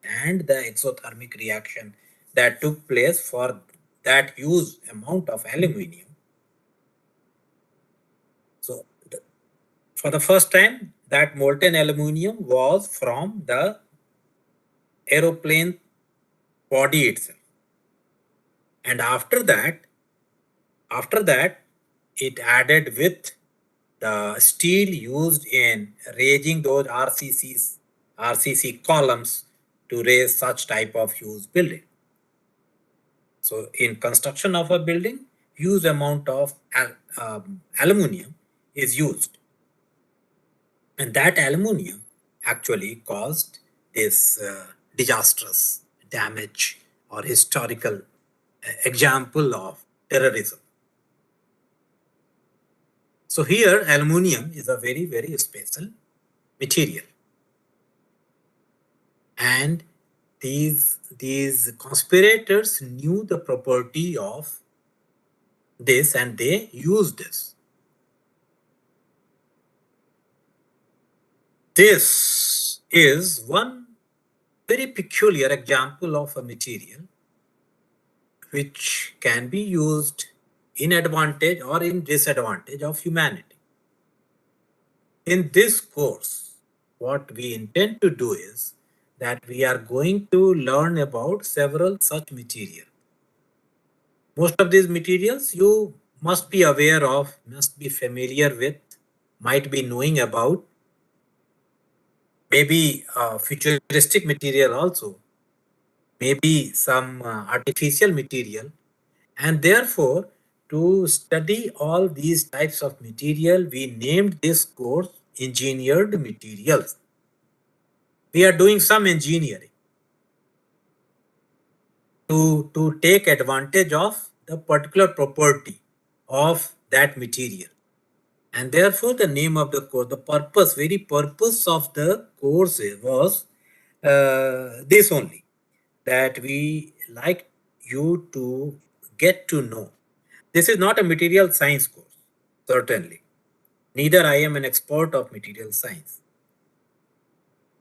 and the exothermic reaction that took place for that huge amount of aluminium. So for the first time, that molten aluminium was from the aeroplane body itself. And after that, it added with the steel used in raising those RCC columns to raise such type of huge building. So in construction of a building, huge amount of aluminium is used. And that aluminium actually caused this disastrous damage or historical example of terrorism. So here aluminium is a very, very special material. And these conspirators knew the property of this and they used this. This is one very peculiar example of a material which can be used in advantage or in disadvantage of humanity. In this course, what we intend to do is that we are going to learn about several such materials. Most of these materials you must be aware of, must be familiar with, might be knowing about, maybe futuristic material also, maybe some artificial material. And therefore, to study all these types of material, we named this course Engineered Materials. We are doing some engineering to take advantage of the particular property of that material. And therefore, the name of the course, the purpose, very purpose of the course was this only, that we like you to get to know. This is not a material science course, certainly. Neither I am an expert of material science.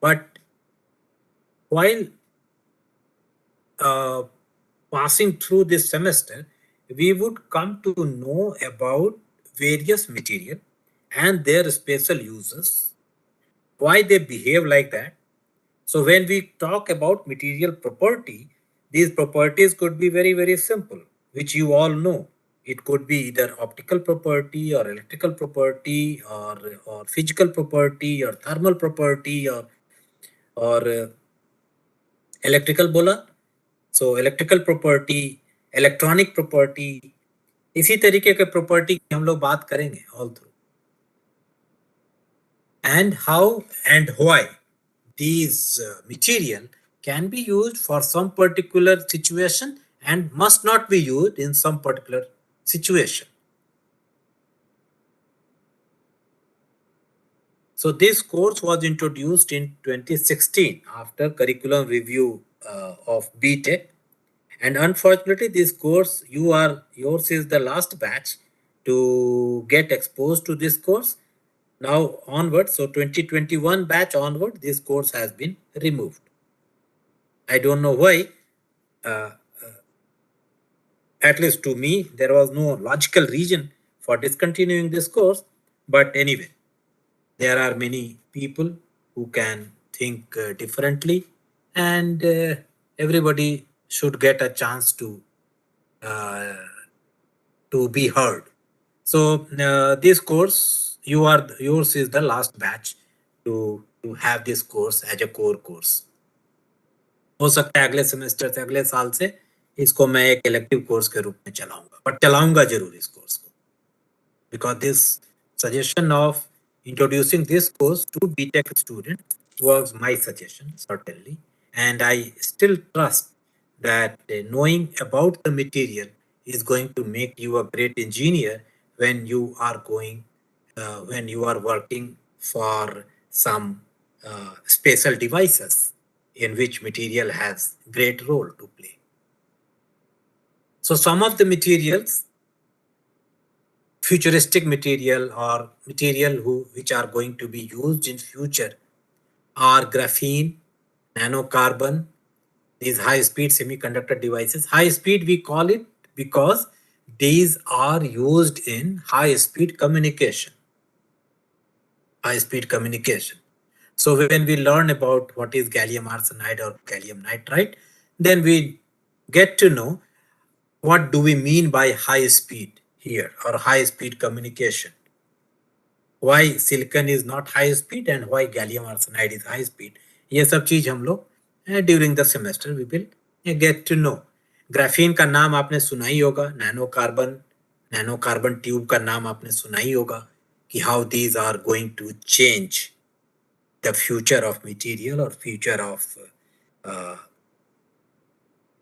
But while passing through this semester, we would come to know about various material and their special uses, why they behave like that. So when we talk about material property, these properties could be very, very simple, which you all know. It could be either optical property or electrical property or physical property or thermal property or electrical bola. So electrical property, electronic property, इसी तरीके के property की हम लोग बात करेंगे all through. And how and why these material can be used for some particular situation and must not be used in some particular situation. So this course was introduced in 2016 after curriculum review of BTech. And unfortunately, this course, yours is the last batch to get exposed to this course. Now onward, so 2021 batch onward, this course has been removed. I don't know why. At least to me, there was no logical reason for discontinuing this course. But anyway, there are many people who can think differently, and everybody should get a chance to be heard. So this course, yours is the last batch to have this course as a core course. हो सकता है अगले semester से, अगले साल से इसको मैं एक इलेक्टिव कोर्स के रूप में चलाऊंगा, बट चलाऊंगा जरूर इस कोर्स को, because this suggestion of introducing this course to BTech student was my suggestion, certainly. And I still trust that knowing about the material is going to make you a great engineer when you are when you are working for some special devices in which material has great role to play. So some of the materials, futuristic material or material which are going to be used in future are graphene, nanocarbon, these high-speed semiconductor devices. High-speed we call it because these are used in high-speed communication. High-speed communication. So when we learn about what is gallium arsenide or gallium nitride, then we get to know what do we mean by high speed here or high speed communication. Why silicon is not high speed and why gallium arsenide is high speed. ये सब चीज हम लोग during the semester we will get to know. Graphene का नाम आपने सुना ही होगा, नैनो कार्बन ट्यूब का नाम आपने सुना ही होगा कि how these are going to change the future of material or future of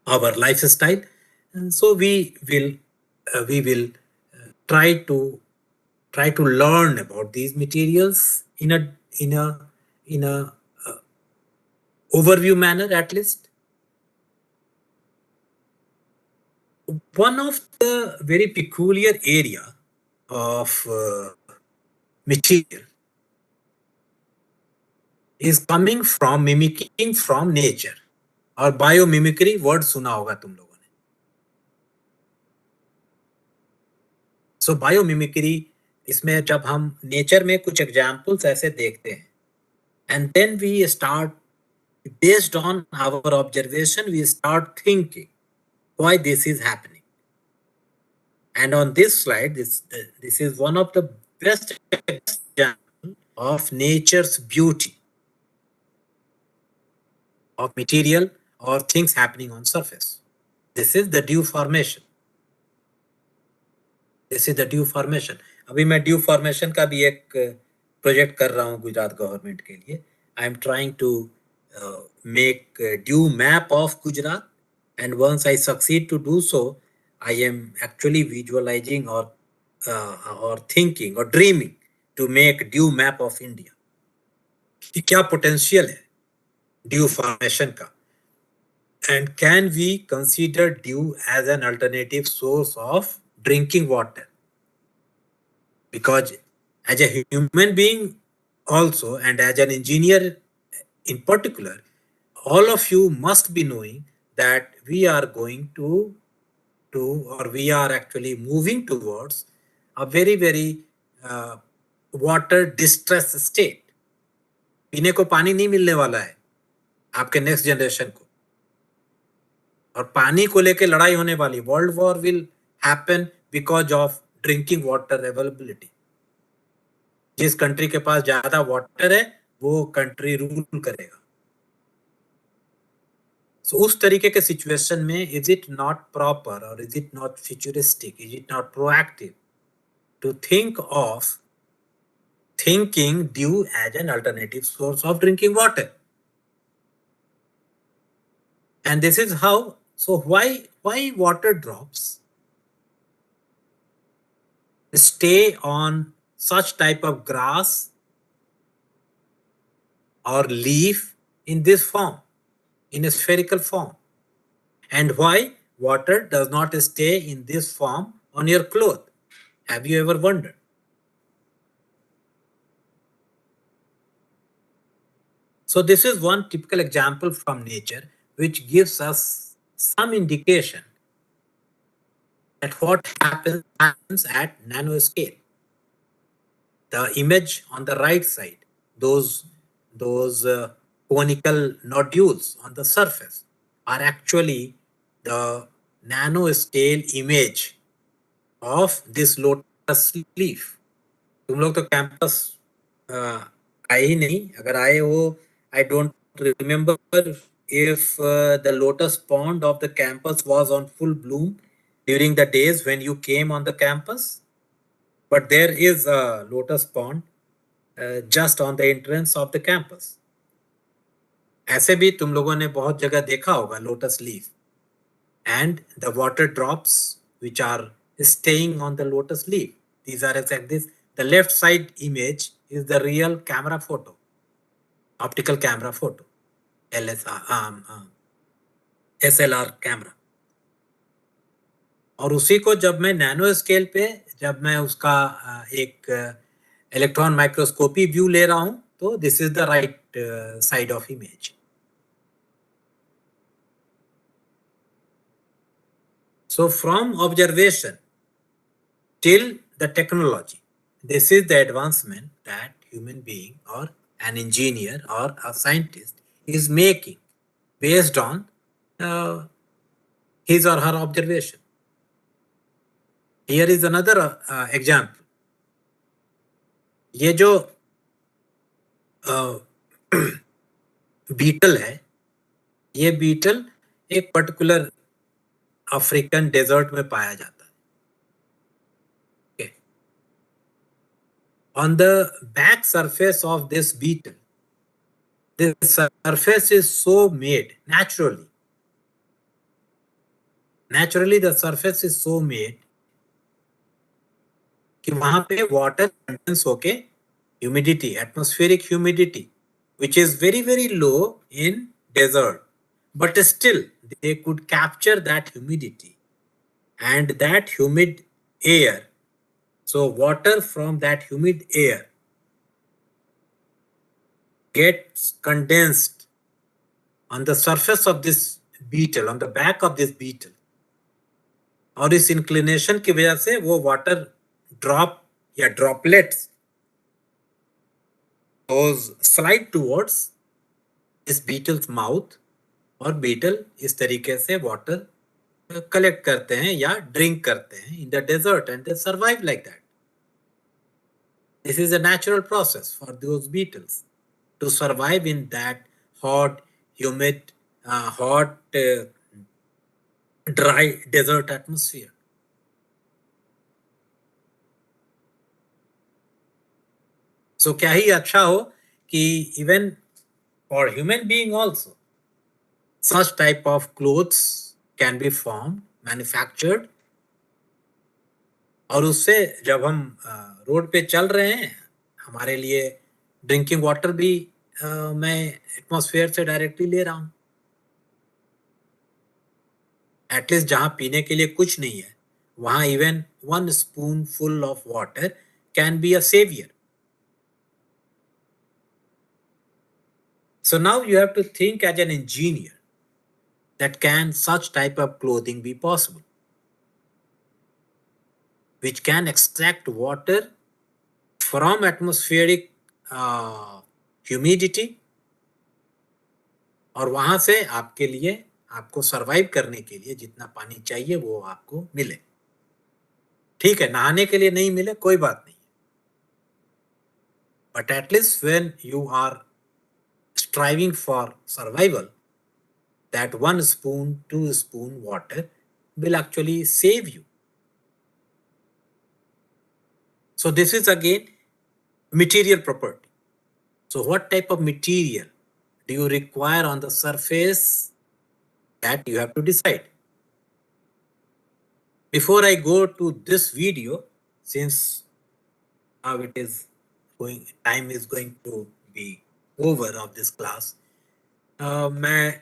our lifestyle. And so we will try to learn about these materials in a overview manner at least. One of the very peculiar area of material is coming from mimicking from nature, और biomimicry word सुना होगा तुम लोगों ने. सो biomimicry, इसमें जब हम nature में कुछ एग्जाम्पल्स ऐसे देखते हैं and then we start, based on our observation, we start thinking why this is happening. And on this slide, this is one of the best examples of nature's beauty of material or things happening on surface. This is the dew formation. This is the dew formation. अभी मैं dew formation का भी एक project कर रहा हूँ Gujarat government के लिए. I am trying to make a dew map of Gujarat, and once I succeed to do so, I am actually visualizing or thinking or dreaming to make dew map of India. कि क्या potential है dew formation का, and can we consider dew as an alternative source of drinking water? Because as a human being also, and as an engineer in particular, all of you must be knowing that we are going to or we are actually moving towards a very, very water distress state. पीने को पानी नहीं मिलने वाला है आपके next generation को, और पानी को लेके लड़ाई होने वाली. World war will happen because of drinking water availability. जिस कंट्री के पास ज्यादा वाटर है वो कंट्री रूल करेगा. So उस तरीके के सिचुएशन में is it not proper or is it not futuristic, is it not proactive to think of thinking dew as an alternative source of drinking water? And this is how, so why water drops stay on such type of grass or leaf in this form, in a spherical form, and why water does not stay in this form on your cloth? Have you ever wondered? So this is one typical example from nature which gives us some indication at what happens at nanoscale. The image on the right side, those conical nodules on the surface are actually the nanoscale image of this lotus leaf. तुम लोग तो campus आए ही नहीं, अगर आए हो I don't remember if the lotus pond of the campus was on full bloom during the days when you came on the campus, but there is a lotus pond just on the entrance of the campus. ऐसे भी तुम लोगों ने बहुत जगह देखा होगा lotus leaf and the water drops which are staying on the lotus leaf. These are like this. The left side image is the real camera photo, optical camera photo, SLR camera. और उसी को जब मैं nano scale पे जब मैं उसका एक इलेक्ट्रॉन माइक्रोस्कोपी व्यू ले रहा हूं तो this is the right side of image. So from observation till the technology, this is the advancement that human being or an engineer or a scientist is making based on his or her observation. Here is another example. ये जो beetle है, ये beetle एक particular African desert में पाया जाता है. Okay. On the back surface of this beetle, this surface is so made naturally. Naturally, the surface is so made कि वहां पे water condense होके humidity, atmospheric humidity, which is very, very low in desert, but still they could capture that humidity and that humid air. So water from that humid air gets condensed on the surface of this beetle, on the back of this beetle. और इस inclination की वजह से वो water drop या droplets those slide towards this beetle's mouth और beetle इस तरीके से water collect करते हैं या drink करते हैं in the desert and they survive like that. This is a natural process for those beetles to survive in that hot, humid, dry desert atmosphere. So क्या ही अच्छा हो कि even for human being also such type of clothes can be formed, manufactured. और उससे जब हम road पे चल रहे हैं हमारे लिए ड्रिंकिंग वाटर भी मैं एटमॉस्फेयर से डायरेक्टली ले रहा हूं. एटलीस्ट जहां पीने के लिए कुछ नहीं है वहां even 1 spoonful of water can be a savior. So now you have to think as an engineer that can such type of clothing be possible, which can extract water from atmospheric humidity और वहां से आपके लिए आपको survive करने के लिए जितना पानी चाहिए वो आपको मिले. ठीक है, नहाने के लिए नहीं मिले कोई बात नहीं, but at least when you are striving for survival, that 1 spoon, 2 spoon water will actually save you. So this is again material property. So what type of material do you require on the surface that you have to decide. Before I go to this video, since now it is going, time is going to be over of this class, मैं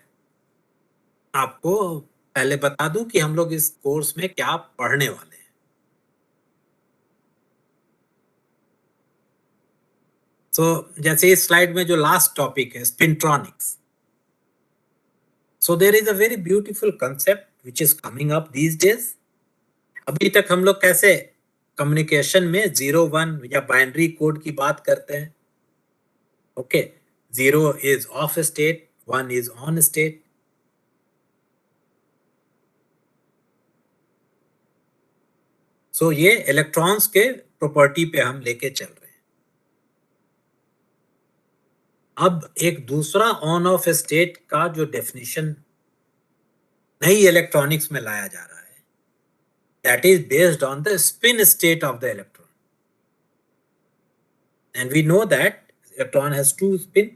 आपको पहले बता दूं कि हम लोग इस course में क्या पढ़ने वाले हैं. So जैसे इस स्लाइड में जो लास्ट टॉपिक है स्पिंट्रॉनिक्स. So there is a very beautiful concept which is coming up these days. अभी तक हम लोग कैसे कम्युनिकेशन में 0-1 या बाइनरी कोड की बात करते हैं. Okay, 0 is off state, 1 is on state. So ये इलेक्ट्रॉन्स के प्रॉपर्टी पे हम लेके चल रहे हैं. अब एक दूसरा ऑन ऑफ स्टेट का जो डेफिनेशन नई इलेक्ट्रॉनिक्स में लाया जा रहा है, that is based on the spin state of the electron, and we know that electron has two spin,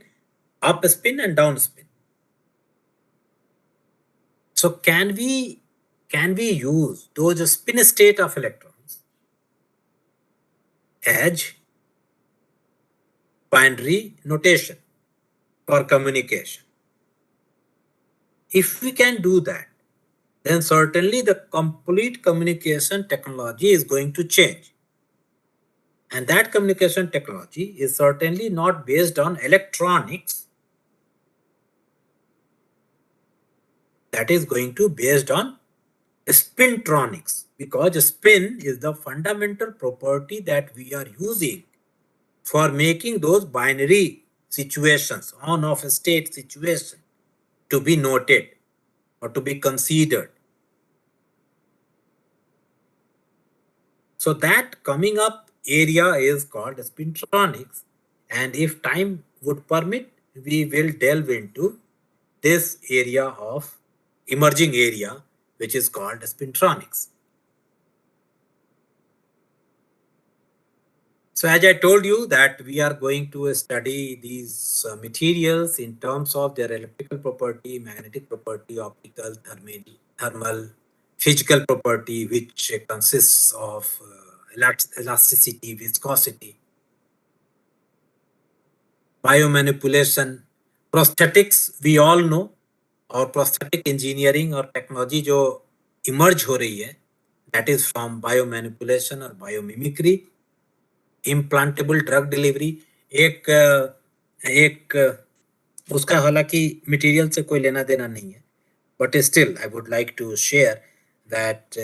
up spin and down spin. So can we use those spin state of electrons as binary notation for communication? If we can do that, then certainly the complete communication technology is going to change. And that communication technology is certainly not based on electronics. That is going to based on spintronics, because spin is the fundamental property that we are using for making those binary situations, on off state situation, to be noted or to be considered. So that coming up area is called spintronics, and if time would permit, we will delve into this area of emerging area, which is called spintronics. So as I told you that we are going to study these materials in terms of their electrical property, magnetic property, optical, thermal, physical property, which consists of elasticity, viscosity, biomanipulation, prosthetics, we all know, और prosthetic engineering और technology जो emerge हो रही है, that is from biomanipulation और biomimicry, implantable drug delivery, एक उसका हालांकि मटेरियल से कोई लेना देना नहीं है, but still I would like to share that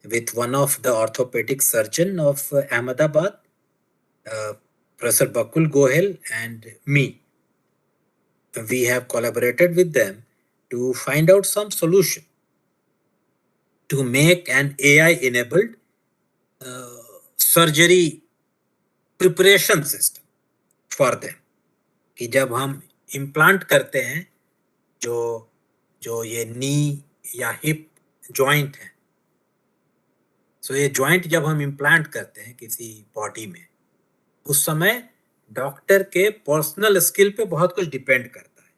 with one of the orthopedic surgeon of Ahmedabad, Professor Bakul Gohel and me, we have collaborated with them to find out some solution to make an AI-enabled surgery preparation system for them. कि जब हम implant करते हैं जो ये नी या hip joint है, सो ये जॉइंट जब हम इम्प्लांट करते हैं किसी बॉडी में, उस समय डॉक्टर के पर्सनल स्किल पे बहुत कुछ डिपेंड करता है.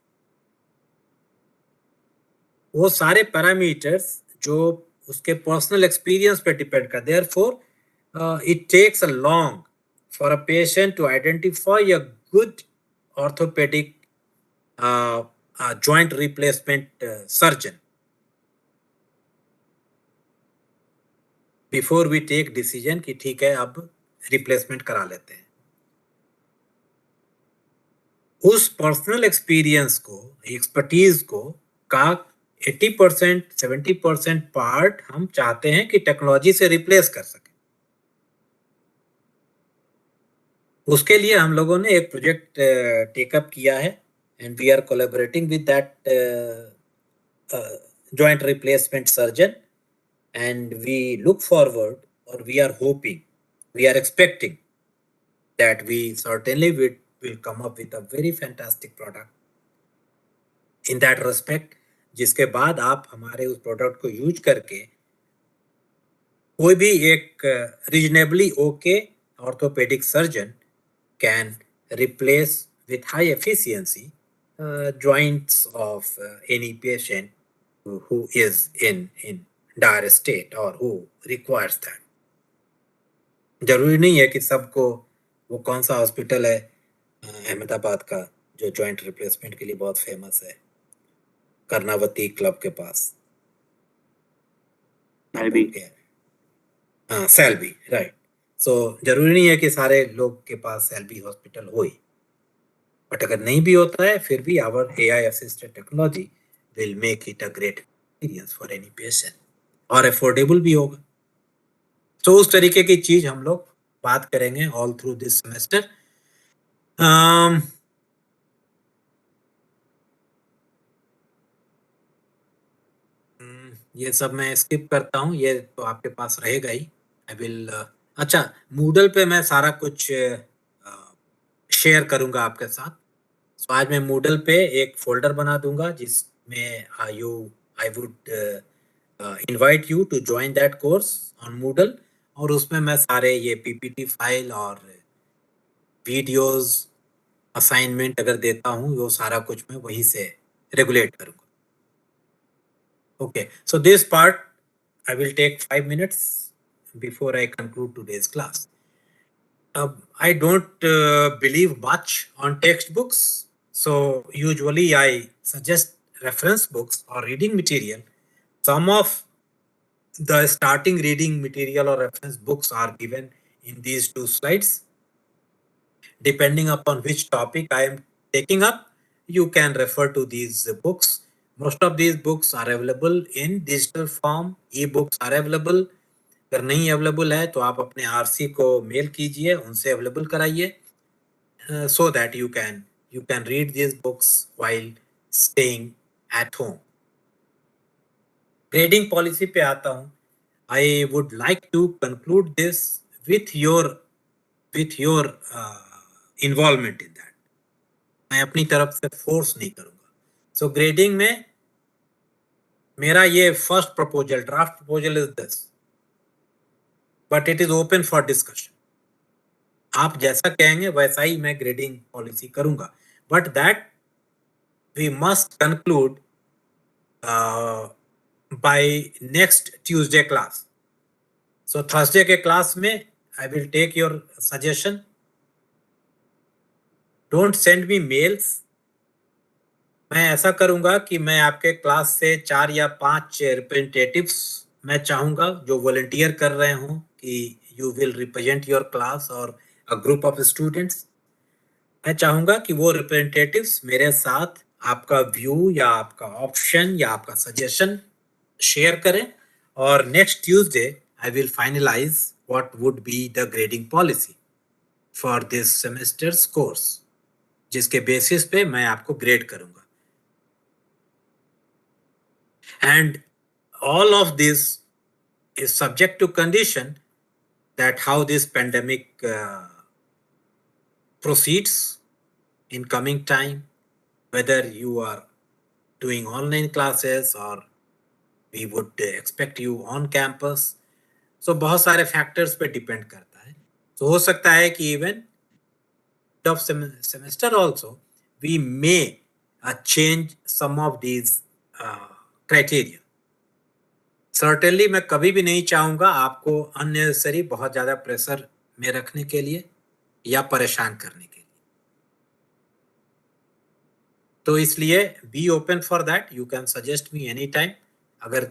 वो सारे पैरामीटर्स जो उसके पर्सनल एक्सपीरियंस पे डिपेंड करते हैं. Therefore it takes a long for a patient to identify a good orthopedic joint replacement surgeon before we take decision कि ठीक है अब replacement करा लेते हैं. उस पर्सनल एक्सपीरियंस को, एक्सपर्टीज को का 80% 70% पार्ट हम चाहते हैं कि टेक्नोलॉजी से रिप्लेस कर सके. उसके लिए हम लोगों ने एक प्रोजेक्ट टेकअप किया है, and we are collaborating with that joint replacement surgeon, and we look forward और we are hoping, we are expecting that we certainly will come up with a very fantastic product in that respect, जिसके बाद आप हमारे उस product को use करके कोई भी एक reasonably okay orthopaedic surgeon can replace with high efficiency joints of any patient who is in dire state or who requires that. जरूरी नहीं है कि सबको, वो कौन सा हॉस्पिटल है अहमदाबाद का जो जॉइंट रिप्लेसमेंट के लिए बहुत फेमस है, कर्नावती क्लब के पास, सेल्बी, राइट. सो जरूरी नहीं है कि सारे लोग के पास सेल्बी हॉस्पिटल हो ही, बट अगर नहीं भी होता है फिर भी our AI assisted technology will make it a great experience for any patient, और अफोर्डेबल भी होगा. तो उस तरीके की चीज हम लोग बात करेंगे ऑल थ्रू दिस सेमेस्टर. ये सब मैं स्किप करता हूँ, ये तो आपके पास रहेगा ही. आई विल अच्छा, मूडल पे मैं सारा कुछ शेयर करूंगा आपके साथ. So आज मैं Moodle पे एक फोल्डर बना दूंगा जिसमें I would invite you to join that course on Moodle, और उसमें मैं सारे ये PPT फाइल और वीडियोस असाइनमेंट अगर देता हूँ वो सारा कुछ मैं वहीं से रेगुलेट करूँगा. Okay, so this part I will take 5 minutes before I conclude today's class. I don't believe much on textbooks, so usually I suggest reference books or reading material. Some of the starting reading material or reference books are given in these 2 slides. Depending upon which topic I am taking up, you can refer to these books. Most of these books are available in digital form. E-books are available. अगर नहीं available है तो आप अपने RC को mail कीजिए, उनसे available कराइए, so that you can read these books while staying at home. Grading policy पे आता हूँ. I would like to conclude this with your involvement in that. मैं अपनी तरफ से फोर्स नहीं करूंगा. So grading में मेरा ये first proposal, draft proposal is this, but it is open for discussion. आप जैसा कहेंगे वैसा ही मैं ग्रेडिंग पॉलिसी करूंगा, but that we must conclude by next Tuesday class. So Thursday के क्लास में I will take your suggestion. Don't send me mails. मैं ऐसा करूंगा कि मैं आपके क्लास से 4 या 5 रिप्रेजेंटेटिव्स मैं चाहूंगा जो वॉलंटियर कर रहे हों कि you will represent your class और a group of students. मैं चाहूंगा कि वो रिप्रेजेंटेटिव्स मेरे साथ आपका व्यू या आपका ऑप्शन या आपका सजेशन शेयर करें, और next Tuesday I will finalise what would be the grading policy for this semesters course, जिसके बेसिस पे मैं आपको ग्रेड करूंगा. And all of this is subject to condition that how this pandemic proceeds in coming time, whether you are doing online classes or we would expect you on campus. So बहुत सारे factors पे depend करता है. So हो सकता है कि even of semester also we may change some of these criteria. Certainly मैं कभी भी नहीं चाहूंगा आपको अननेसेसरी बहुत ज्यादा प्रेशर में रखने के लिए या परेशान करने के लिए. तो इसलिए be open for that. You can suggest me any time. अगर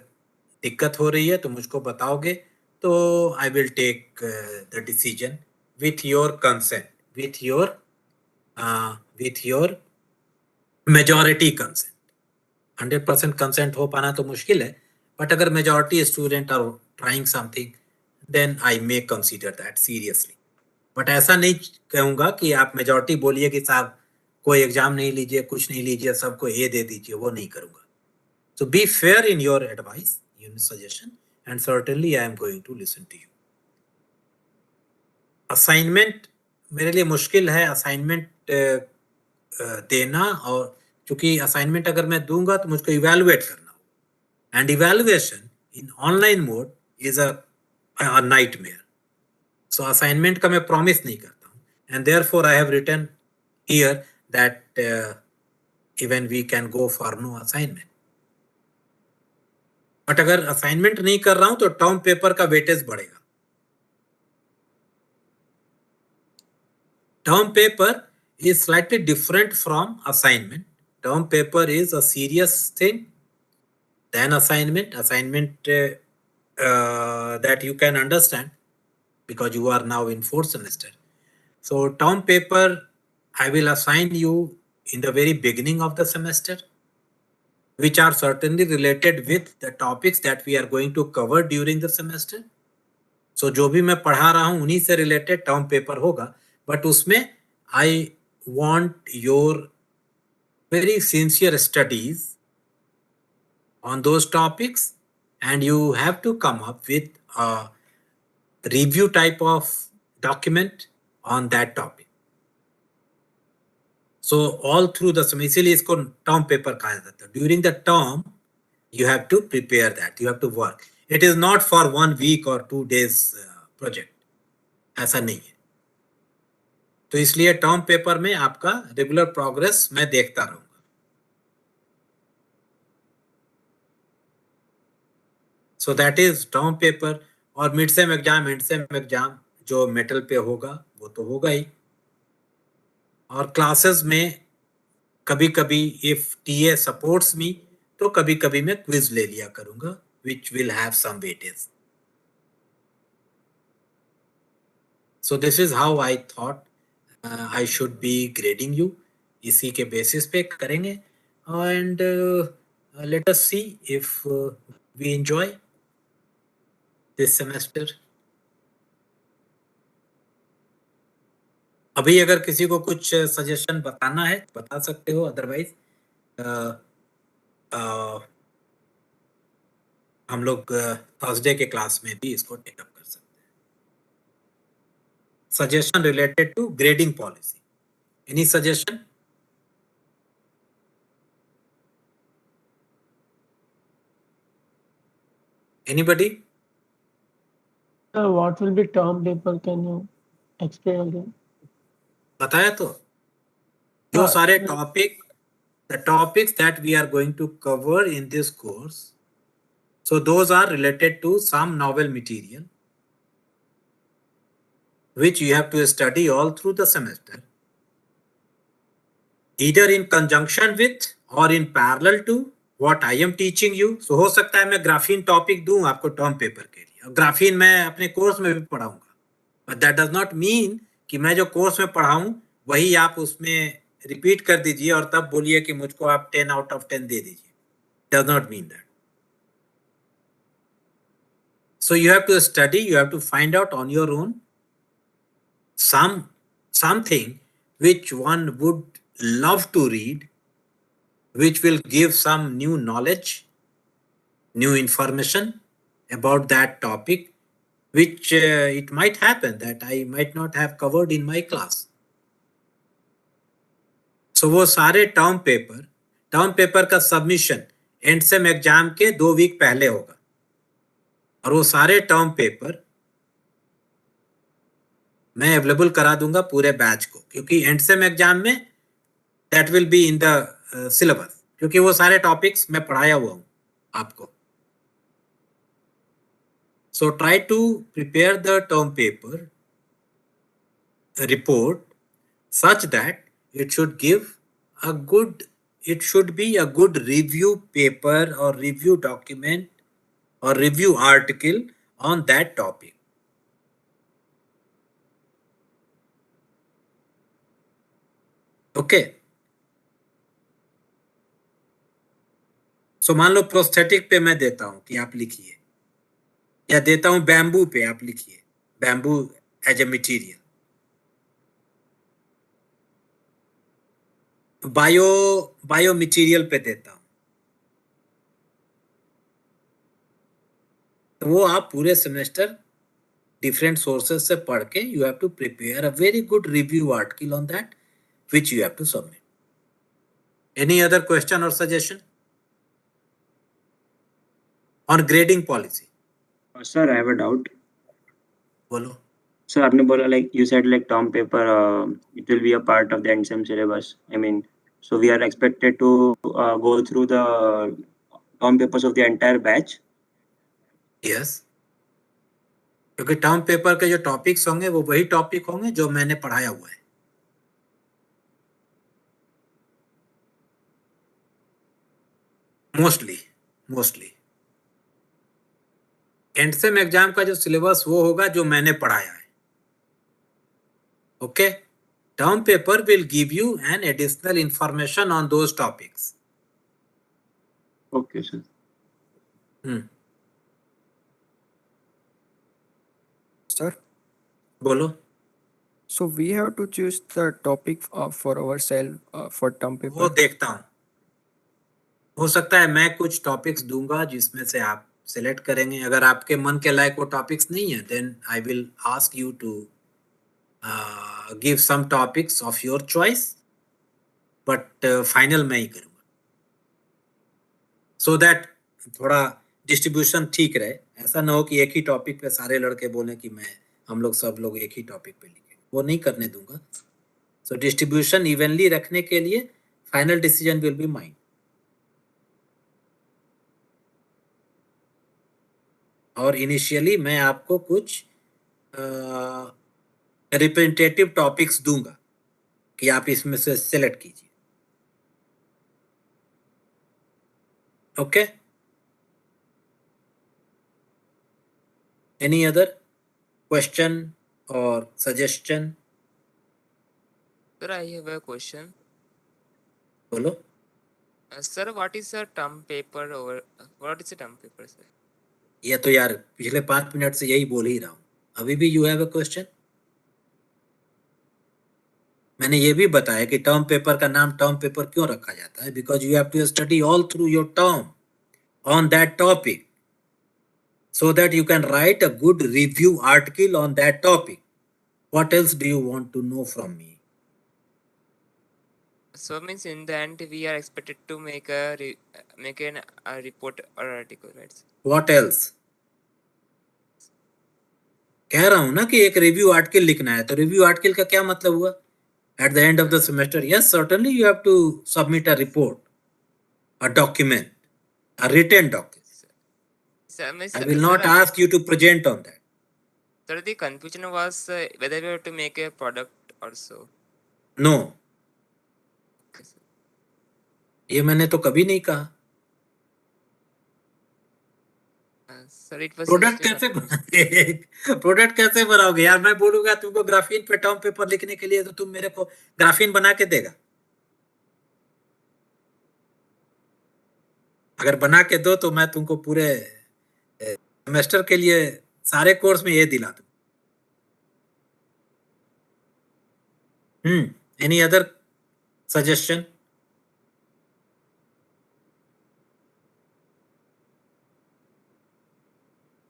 दिक्कत हो रही है तो मुझको बताओगे तो I will take the decision with your consent, with your majority consent. 100% consent हो पाना तो मुश्किल है, but अगर majority student are trying something, then I may consider that seriously. But ऐसा नहीं कहूँगा कि आप majority बोलिए कि साहब कोई एग्जाम नहीं लीजिए, कुछ नहीं लीजिए, सबको A दे दीजिए, वो नहीं करूँगा. So be fair in your advice, your suggestion, and certainly I am going to listen to you. Assignment मेरे लिए मुश्किल है assignment देना, और क्योंकि assignment अगर मैं दूंगा तो मुझको evaluate करना. And evaluation in online mode is a nightmare. So assignment का मैं promise नहीं करता हूँ, and therefore I have written here that even we can go for no assignment. But अगर assignment नहीं कर रहा हूँ तो term paper का weightage बढ़ेगा. Term paper is slightly different from assignment. Term paper is a serious thing than assignment. Assignment that you can understand because you are now in 4th semester. So term paper I will assign you in the very beginning of the semester, which are certainly related with the topics that we are going to cover during the semester. So जो भी मैं पढ़ा रहा हूँ उन्हीं से related term paper होगा, but उसमें I want your very sincere studies on those topics, and you have to come up with a review type of document on that topic. So all through the semester, इसीलिए इसको term paper कहा जाता है. During the term, you have to prepare that. You have to work. It is not for 1 week or 2 days project. ऐसा नहीं है. तो इसलिए टर्म पेपर में आपका रेगुलर प्रोग्रेस मैं देखता रहूंगा. So that is term paper. और mid sem exam, and sem exam जो मेटल पे होगा वो तो होगा ही. और क्लासेस में कभी कभी इफ टीए सपोर्ट्स मी तो कभी कभी मैं क्विज ले लिया करूंगा which will have some weightage. So this is how I thought I should be grading you. इसी के बेसिस पे करेंगे. And let us see if we enjoy this semester. अभी अगर किसी को कुछ सजेशन बताना है बता सकते हो. अदरवाइज हम लोग थर्सडे के क्लास में भी इसको टेकअप कर सकते हैं. Suggestion related to grading policy. Any suggestion? Anybody? What will be term paper? Can you explain again? बताया तो. जो सारे topic, the topics that we are going to cover in this course, so those are related to some novel material which you have to study all through the semester, either in conjunction with or in parallel to what I am teaching you. So हो सकता है मैं graphene topic दूं आपको term paper के लिए. Graphene मैं अपने कोर्स में भी पढ़ाऊंगा. But that does not mean कि मैं जो कोर्स में पढ़ाऊं वही आप उसमें रिपीट कर दीजिए और तब बोलिए कि मुझको आप 10 out of 10 दे दीजिए. Does not mean that. So you have to study, you have to find out on your own something which one would love to read, which will give some new knowledge, new information about that topic, which it might happen that I might not have covered in my class. So वो सारे term paper का submission and sem exam के 2 week पहले होगा. और वो सारे term paper मैं अवेलेबल करा दूंगा पूरे बैच को, क्योंकि एंड सेम एग्जाम में that will be in the syllabus, क्योंकि वो सारे टॉपिक्स मैं पढ़ाया हुआ हूं आपको. So try to prepare the term paper report such that it should be a good review paper or review document or review article on that topic. Okay. So मान लो prosthetic पे मैं देता हूं कि आप लिखिए, या देता हूं बैम्बू पे आप लिखिए, bamboo as a material. Bio material पे देता हूं. तो वो आप पूरे सेमेस्टर डिफरेंट सोर्सेस से पढ़ के you have to prepare a very good review article on that which you have to submit. Any other question or suggestion on grading policy? Sir, I have a doubt. बोलो. Sir, आपने बोला like you said like term paper it will be a part of the NSEM syllabus. I mean, so we are expected to go through the term papers of the entire batch. Yes. क्योंकि term paper के जो topics होंगे वो वही topic होंगे जो मैंने पढ़ाया हुआ है. मोस्टली एंड सेम एग्जाम का जो सिलेबस वो होगा जो मैंने पढ़ाया है. Okay. Term paper will give you an additional information on those topics. Okay sir. Sir, बोलो. so we have to choose the topic for ourselves for term paper. वो देखता हूं. हो सकता है मैं कुछ टॉपिक्स दूंगा जिसमें से आप सिलेक्ट करेंगे. अगर आपके मन के लायक वो टॉपिक्स नहीं है then I will ask you to give some topics of your choice but final मैं ही करूँगा, सो दैट थोड़ा डिस्ट्रीब्यूशन ठीक रहे। ऐसा ना हो कि एक ही टॉपिक पे सारे लड़के बोलें कि हम लोग सब लोग एक ही टॉपिक पे लिखें, वो नहीं करने दूंगा। सो डिस्ट्रीब्यूशन इवनली रखने के लिए final decision will be mine. और इनिशियली मैं आपको कुछ रिप्रेजेंटेटिव टॉपिक्स दूंगा कि आप इसमें से सिलेक्ट कीजिए। ओके, एनी अदर क्वेश्चन और suggestion? Sir, I have a question. बोलो। Sir, what is a term paper over? What is a term paper, sir? ये तो यार पिछले 5 मिनट से यही बोल ही रहा हूँ, अभी भी यू हैव अ क्वेश्चन? मैंने ये भी बताया कि टर्म पेपर का नाम टर्म पेपर क्यों रखा जाता है, because you have to study all through your term on that topic, so that you can write a good review article on that topic. What else do you want to know from me? So means in the end we are expected to make a report or article, right? Sir? What else? कह रहा हूं ना कि एक review article लिखना है, तो review article का क्या मतलब हुआ? At the end of the semester, yes, certainly you have to submit a report, a document, a written document. Sir, means, I will not ask you to present on that. Sir, the confusion was whether we have to make a product also. No. ये मैंने तो कभी नहीं कहा। Sir, it was product कैसे product कैसे बनाओगे यार? मैं बोलूंगा तुमको ग्राफीन पे टर्म पेपर लिखने के लिए, तो तुम मेरे को ग्राफीन बना के देगा? अगर बना के दो तो मैं तुमको पूरे सेमेस्टर के लिए सारे कोर्स में ये दिला दूं। Any other suggestion?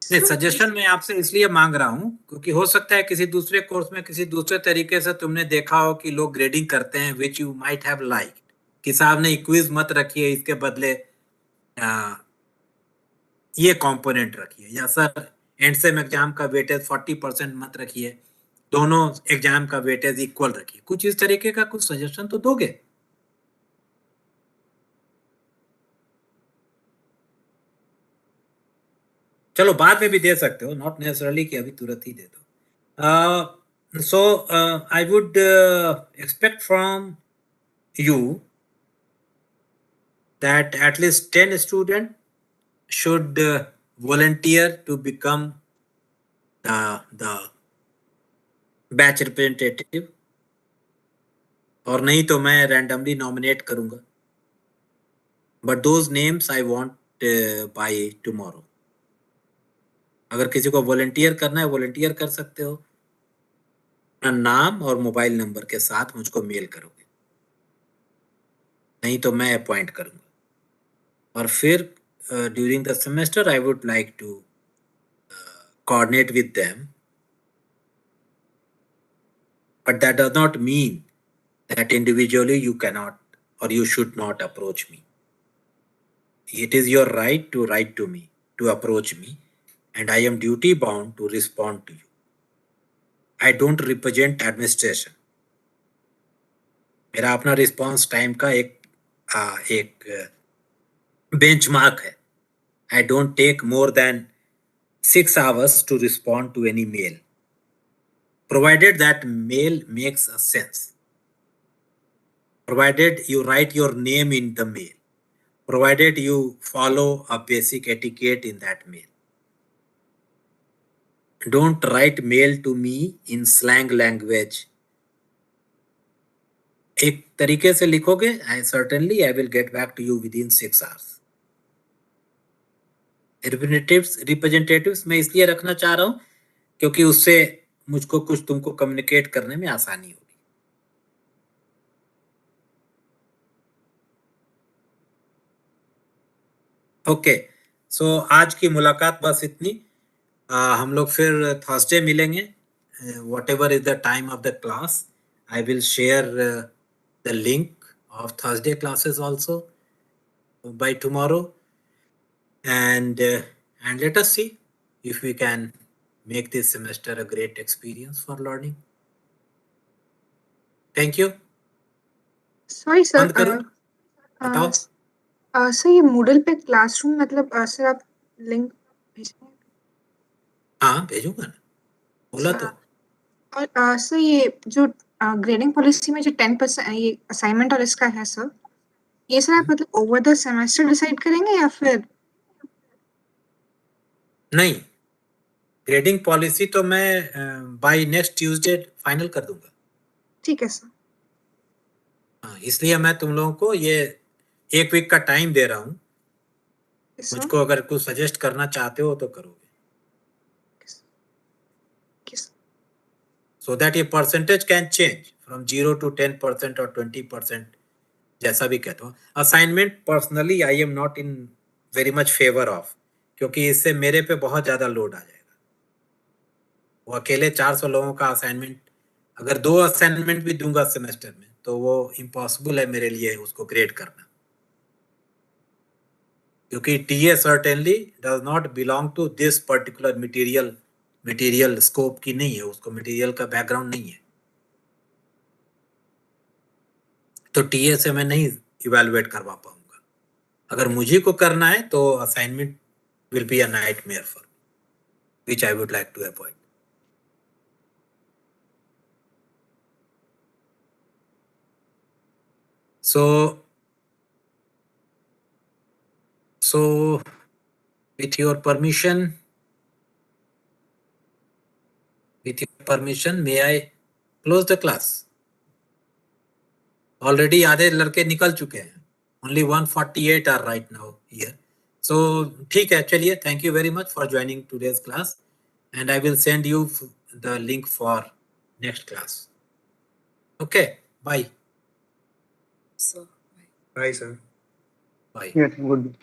सजेशन मैं आपसे इसलिए मांग रहा हूं क्योंकि हो सकता है किसी दूसरे कोर्स में किसी दूसरे तरीके से तुमने देखा हो कि लोग ग्रेडिंग करते हैं, which you might have like, कि साहब ने क्विज मत रखिए, इसके बदले ये कंपोनेंट रखिए, या सर एंड सेम एग्जाम का वेटेज 40% मत रखिए, दोनों एग्जाम का वेटेज इक्वल रखिए। कुछ इस तरीके का कुछ सजेशन तो दोगे? चलो बाद में भी दे सकते हो, नॉट नेसेसरली कि अभी तुरंत ही दे दो। So I would expect from you that at least 10 students should volunteer to become the batch representative, और नहीं तो मैं randomly nominate करूंगा, but those names I want by tomorrow. अगर किसी को volunteer करना है volunteer कर सकते हो, अपना नाम और मोबाइल नंबर के साथ मुझको मेल करोगे, नहीं तो मैं अपॉइंट करूंगा। और फिर during the semester I would like to coordinate with them, but that does not mean that individually you cannot or you should not approach me. It is your right to write to me, to approach me, and I am duty bound to respond to you. I don't represent administration. मेरा अपना response time का एक benchmark है। I don't take more than 6 hours to respond to any mail, provided that mail makes a sense, provided you write your name in the mail, provided you follow a basic etiquette in that mail. Don't write mail to me in slang language. एक तरीके से लिखोगे, certainly I will get back to you within 6 hours. Representatives मैं इसलिए रखना चाह रहा हूं क्योंकि उससे मुझको कुछ तुमको कम्युनिकेट करने में आसानी होगी। ओके, सो आज की मुलाकात बस इतनी। हम लोग फिर थर्सडे मिलेंगे, whatever is the time of the class. I will share the link of Thursday classes also by tomorrow, and let us see if we can make this semester a great experience for learning. Thank you. Sorry sir, बंद करूं? बताओ। Sir ये Moodle पे classroom मतलब sir आप link भेजेंगे? हाँ भेजूंगा ना, बोला तो। और सर ये जो ग्रेडिंग पॉलिसी में जो 10% ये असाइनमेंट और इसका है सर, ये सर आप मतलब ओवर द सेमेस्टर डिसाइड करेंगे या फिर? नहीं, ग्रेडिंग पॉलिसी तो मैं बाय नेक्स्ट ट्यूसडे फाइनल कर दूंगा। ठीक है सर। हाँ, इसलिए मैं तुम लोगों को ये 1 वीक का टाइम दे रहा हूँ। मुझको अगर कुछ सजेस्ट करना चाहते हो तो करोगे, so that your percentage can change from 0 to 10% or 20%, जैसा भी कहते हो। Assignment personally I am not in very much favour of, क्योंकि इससे मेरे पे बहुत ज्यादा लोड आ जाएगा। वो अकेले 400 लोगों का असाइनमेंट, अगर 2 असाइनमेंट भी दूंगा सेमेस्टर में तो वो इम्पॉसिबल है मेरे लिए उसको ग्रेड करना, क्योंकि TA certainly does not belong to this particular material scope की नहीं है, उसको मटेरियल का बैकग्राउंड नहीं है, तो टीए से मैं नहीं इवैल्यूएट करवा पाऊंगा। अगर मुझे को करना है तो assignment will be a nightmare for me, which I would like to avoid. So with your permission, may I close the class? Already आधे लड़के निकल चुके हैं, only 148 are right now here. So ठीक है, चलिए, thank you very much for joining today's class, and I will send you the link for next class. Okay, bye. So Bye, sir. Bye. Yes, good.